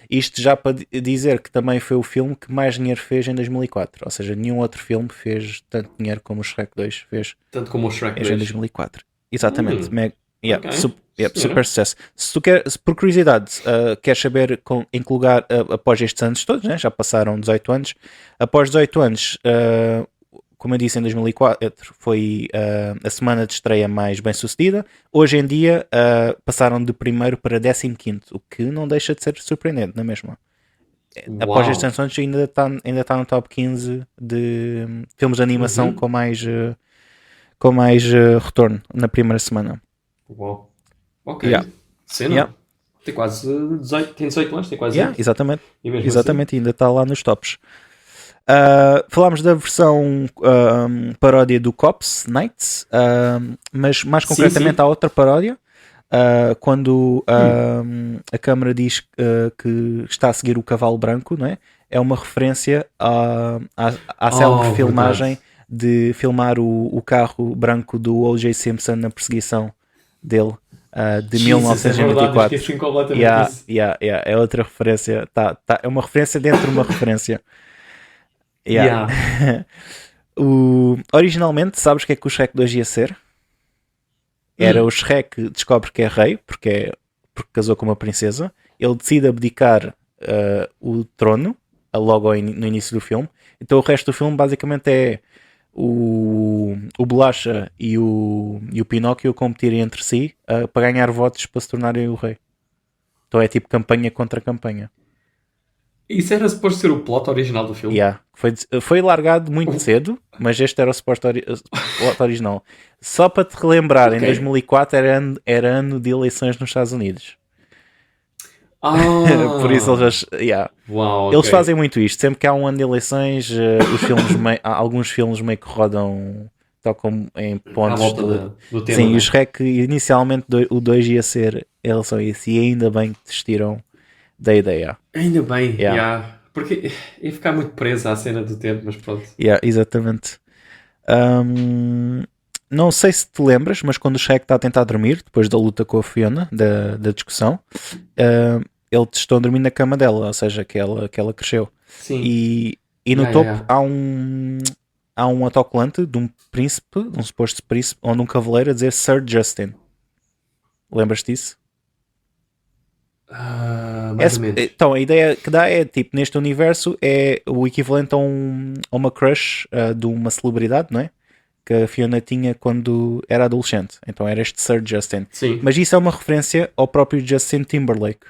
Isto já para dizer que também foi o filme que mais dinheiro fez em 2004. Ou seja, nenhum outro filme fez tanto dinheiro como o Shrek 2 fez Tanto como o Shrek em 2. 2004. Exatamente. Ok. Super sucesso. Se tu queres, por curiosidade, queres saber em que lugar, após estes anos todos, né? Já passaram 18 anos. Após 18 anos, como eu disse, em 2004 foi a semana de estreia mais bem sucedida. Hoje em dia passaram de primeiro para 15º, o que não deixa de ser surpreendente, não é mesmo? Após estes Uau. anos ainda está no top 15 de filmes de animação com mais retorno na primeira semana. Uau. Ok. Yeah. Cena. Yeah. Tem quase 18, tem 18 anos, tem quase Yeah, 20. exatamente. E mesmo Exatamente, ainda está lá nos tops. Falámos da versão paródia do Cops Nights, mas mais Sim, concretamente sim. há outra paródia. Quando a câmara diz que está a seguir o cavalo branco, não é? É uma referência à célebre filmagem verdade. de filmar o carro branco do O.J. Simpson na perseguição dele de Jesus, é verdade, 1994. esqueci completamente disso. É outra referência. É uma referência dentro de uma referência. Yeah. Yeah. Originalmente, sabes o que é que o Shrek 2 ia ser? Era o Shrek que descobre que é rei, porque casou com uma princesa. Ele decide abdicar o trono, logo no início do filme. Então o resto do filme basicamente é o Bolacha e o Pinóquio competirem entre si para ganhar votos para se tornarem o rei. Então é tipo campanha contra campanha. Isso era suposto ser o plot original do filme? Yeah. Foi largado muito cedo, mas este era o suposto plot original. Só para te relembrar, Ok. em 2004 era ano de eleições nos Estados Unidos. Ah, Por isso eles yeah. Uau, Eles ok. fazem muito isto. Sempre que há um ano de eleições, os filmes alguns filmes meio que tocam em À pontos volta do tema. Sim, né? e o Shrek inicialmente o 2 ia ser em relação a isso, e ainda bem que desistiram da ideia. Ainda bem, Yeah. yeah. Porque ia ficar muito preso à cena do tempo, mas pronto. Yeah, exatamente. Não sei se te lembras, mas quando o Shrek está a tentar dormir, depois da luta com a Fiona, da discussão, eles estão a dormir na cama dela, ou seja, que ela cresceu. Sim. E no Yeah, topo yeah. há um autocolante de um príncipe, de um suposto príncipe, ou de um cavaleiro a dizer Sir Justin. Lembras-te disso? Mais ou menos. Então, a ideia que dá é, tipo, neste universo é o equivalente a uma crush de uma celebridade, não é? Que a Fiona tinha quando era adolescente. Então era este Sir Justin. Sim. Mas isso é uma referência ao próprio Justin Timberlake,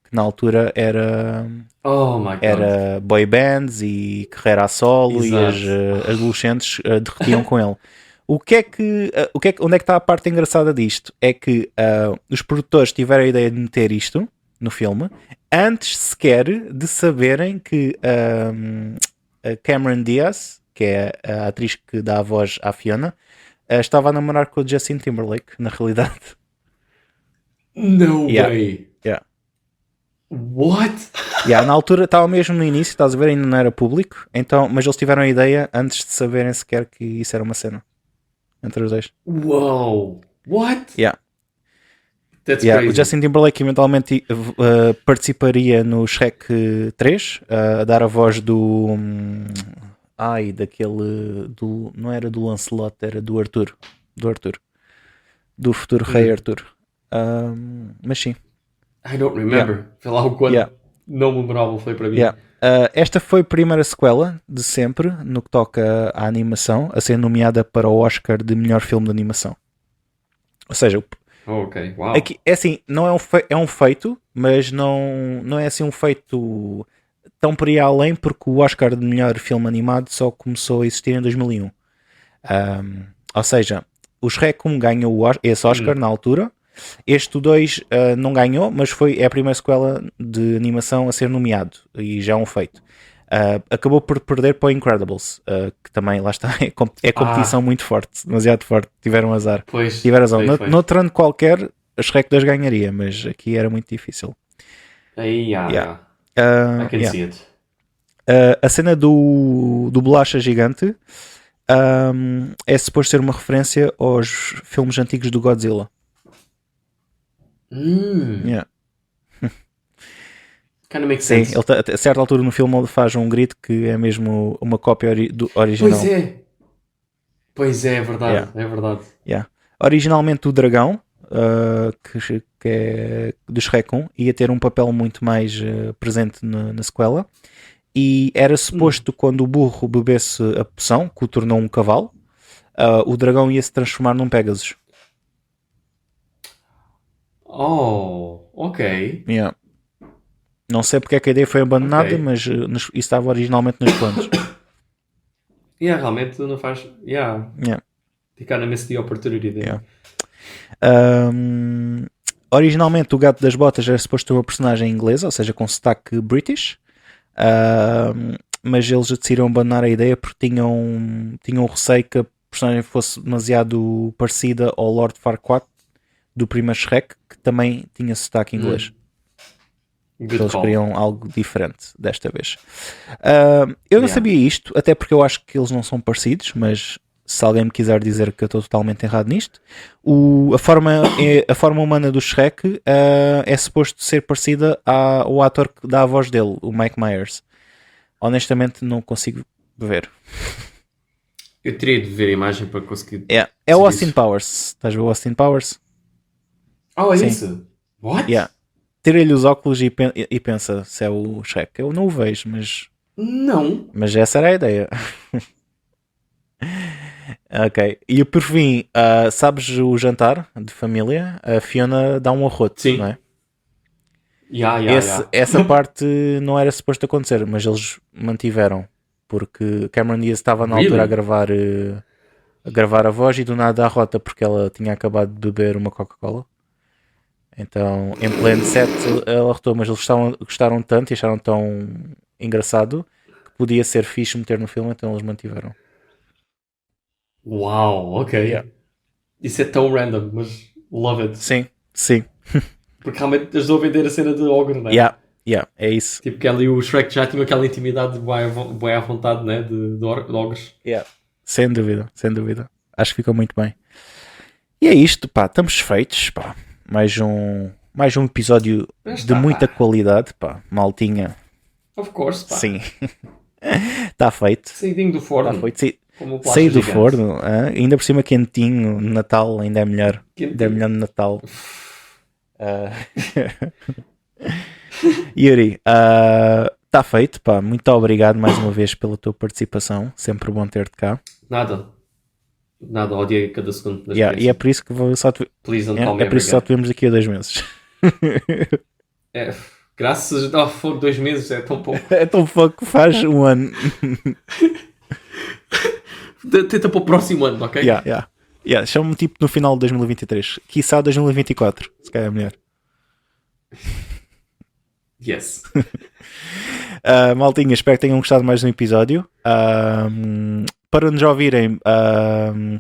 que na altura era Oh my god. era boy bands e carreira a solo, e as Exato. adolescentes derretiam com ele. Onde é que está a parte engraçada disto? É que os produtores tiveram a ideia de meter isto no filme antes sequer de saberem que a Cameron Diaz, que é a atriz que dá a voz à Fiona, estava a namorar com o Justin Timberlake, na realidade. No Yeah. way. Yeah. What? Na altura estava mesmo no início, estás a ver, ainda não era público, então, mas eles tiveram a ideia antes de saberem sequer que isso era uma cena entre os dois. Wow. What? Yeah. That's O crazy. Justin Timberlake eventualmente participaria no Shrek 3, a dar a voz do daquele não era do Lancelot, era do Arthur, do futuro rei Arthur. Mas sim. I don't remember. Foi lá o quanto Yeah. não memorável foi para mim. Yeah. Esta foi a primeira sequela de sempre no que toca à animação a ser nomeada para o Oscar de melhor filme de animação. Ou seja, Ok, uau. aqui, é assim, não é é um feito, mas não é assim um feito tão por aí além, porque o Oscar de melhor filme animado só começou a existir em 2001. Ou seja, o Shrek 1 ganhou esse Oscar na altura. Este 2 não ganhou, mas é a primeira sequela de animação a ser nomeado e já é um feito. Acabou por perder para o Incredibles, que também lá está, é competição muito forte, demasiado forte. Tiveram azar. Pois, Tiveram azar. foi. Noutro ano qualquer, a Shrek 2 ganharia, mas aqui era muito difícil. Aí, Yeah. I can Yeah. see it. A cena do bolacha gigante é suposto ser uma referência aos filmes antigos do Godzilla. Yeah. Kind of makes Sim, sense. ele a certa altura no filme ele faz um grito que é mesmo uma cópia do original. Pois é. Pois é verdade. Yeah. É verdade. Yeah. Originalmente o dragão, que é do Shrek 1, ia ter um papel muito mais presente na sequela. E era suposto quando o burro bebesse a poção, que o tornou um cavalo, o dragão ia se transformar num Pegasus. Oh, ok. Yeah. Não sei porque é que a ideia foi abandonada, Ok. mas isso estava originalmente nos planos. Yeah, realmente não faz. Yeah. Yeah. They kind of missed the opportunity there. Yeah. Originalmente o Gato das Botas era suposto ter uma personagem inglesa, ou seja, com sotaque british, mas eles decidiram abandonar a ideia porque tinham receio que a personagem fosse demasiado parecida ao Lord Farquaad do primeiro Shrek, que também tinha sotaque inglês. Good Eles call. queriam algo diferente desta vez. Eu não Yeah. sabia isto, até porque eu acho que eles não são parecidos, mas se alguém me quiser dizer que eu estou totalmente errado nisto, a forma humana do Shrek é suposto ser parecida ao ator que dá a voz dele, o Mike Myers. Honestamente não consigo ver. Eu teria de ver a imagem para conseguir. É o decidir Austin isso. Powers. Estás a ver o Austin Powers? Oh, é Sim. isso? What? Yeah. Tira-lhe os óculos e pensa se é o Shrek. Eu não o vejo, Não. mas essa era a ideia. Ok. E por fim, sabes o jantar de família? A Fiona dá um arroto, Sim. não é? Yeah. Essa parte não era suposto acontecer, mas eles mantiveram. Porque Cameron Diaz estava na altura a gravar a voz e do nada arrota porque ela tinha acabado de beber uma Coca-Cola. Então, em pleno set, ela arrotou, mas eles gostaram tanto e acharam tão engraçado que podia ser fixe meter no filme, então eles mantiveram. Uau, ok. Yeah. Isso é tão random, mas love it. Sim. Porque realmente eles estão a vender a cena de ogre, né? Yeah, é isso. Tipo que ela e o Shrek já tinham aquela intimidade bué à vontade, né? De ogres. Yeah. Sem dúvida. Acho que ficou muito bem. E é isto, pá, estamos feitos, pá. Mais um episódio de muita qualidade, pá. Maltinha. Of course, pá. Sim. Está feito. Saidinho do forno. Está feito. Como o plástico Saí do gigante. forno, ainda por cima quentinho, Natal ainda é melhor. Quentinho. Ainda é melhor no Natal. Yuri, está feito, pá. Muito obrigado mais uma vez pela tua participação. Sempre bom ter-te cá. Nada, odiei cada segundo das E é crianças. por isso que Please don't call me é por isso que só ever te vemos daqui a 2 meses. again. Graças a 2 meses é tão pouco. É tão pouco, faz um ano. Tenta para o próximo ano, ok? Chama-me tipo no final de 2023. Quiçá 2024. Se calhar é melhor. Yes. Maltinha, espero que tenham gostado mais de um episódio. Para nos ouvirem,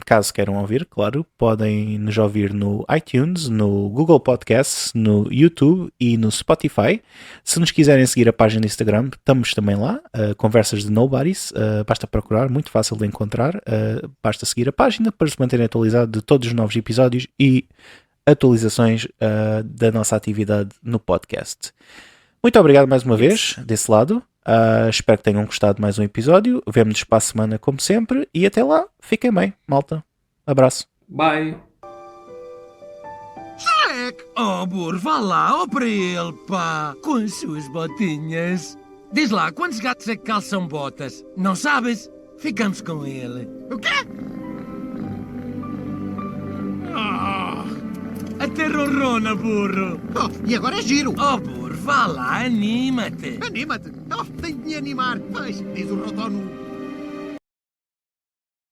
caso queiram ouvir, claro, podem nos ouvir no iTunes, no Google Podcasts, no YouTube e no Spotify. Se nos quiserem seguir a página do Instagram, estamos também lá, Conversas de Nobodies, basta procurar, muito fácil de encontrar, basta seguir a página para se manterem atualizado de todos os novos episódios e atualizações da nossa atividade no podcast. Muito obrigado mais uma vez, desse lado. Espero que tenham gostado de mais um episódio. Vemo-nos para a semana, como sempre. E até lá, fiquem bem, malta. Abraço. Bye. Oh, burro, vá lá, ó para ele, pá, com as suas botinhas. Diz lá, quantos gatos é que calçam botas? Não sabes? Ficamos com ele. O quê? Até ronrona, burro. Oh, e agora é giro. Oh, burro, vá lá, anima-te. Anima-te. Oh, tem de me animar. Pois, diz o Rotono.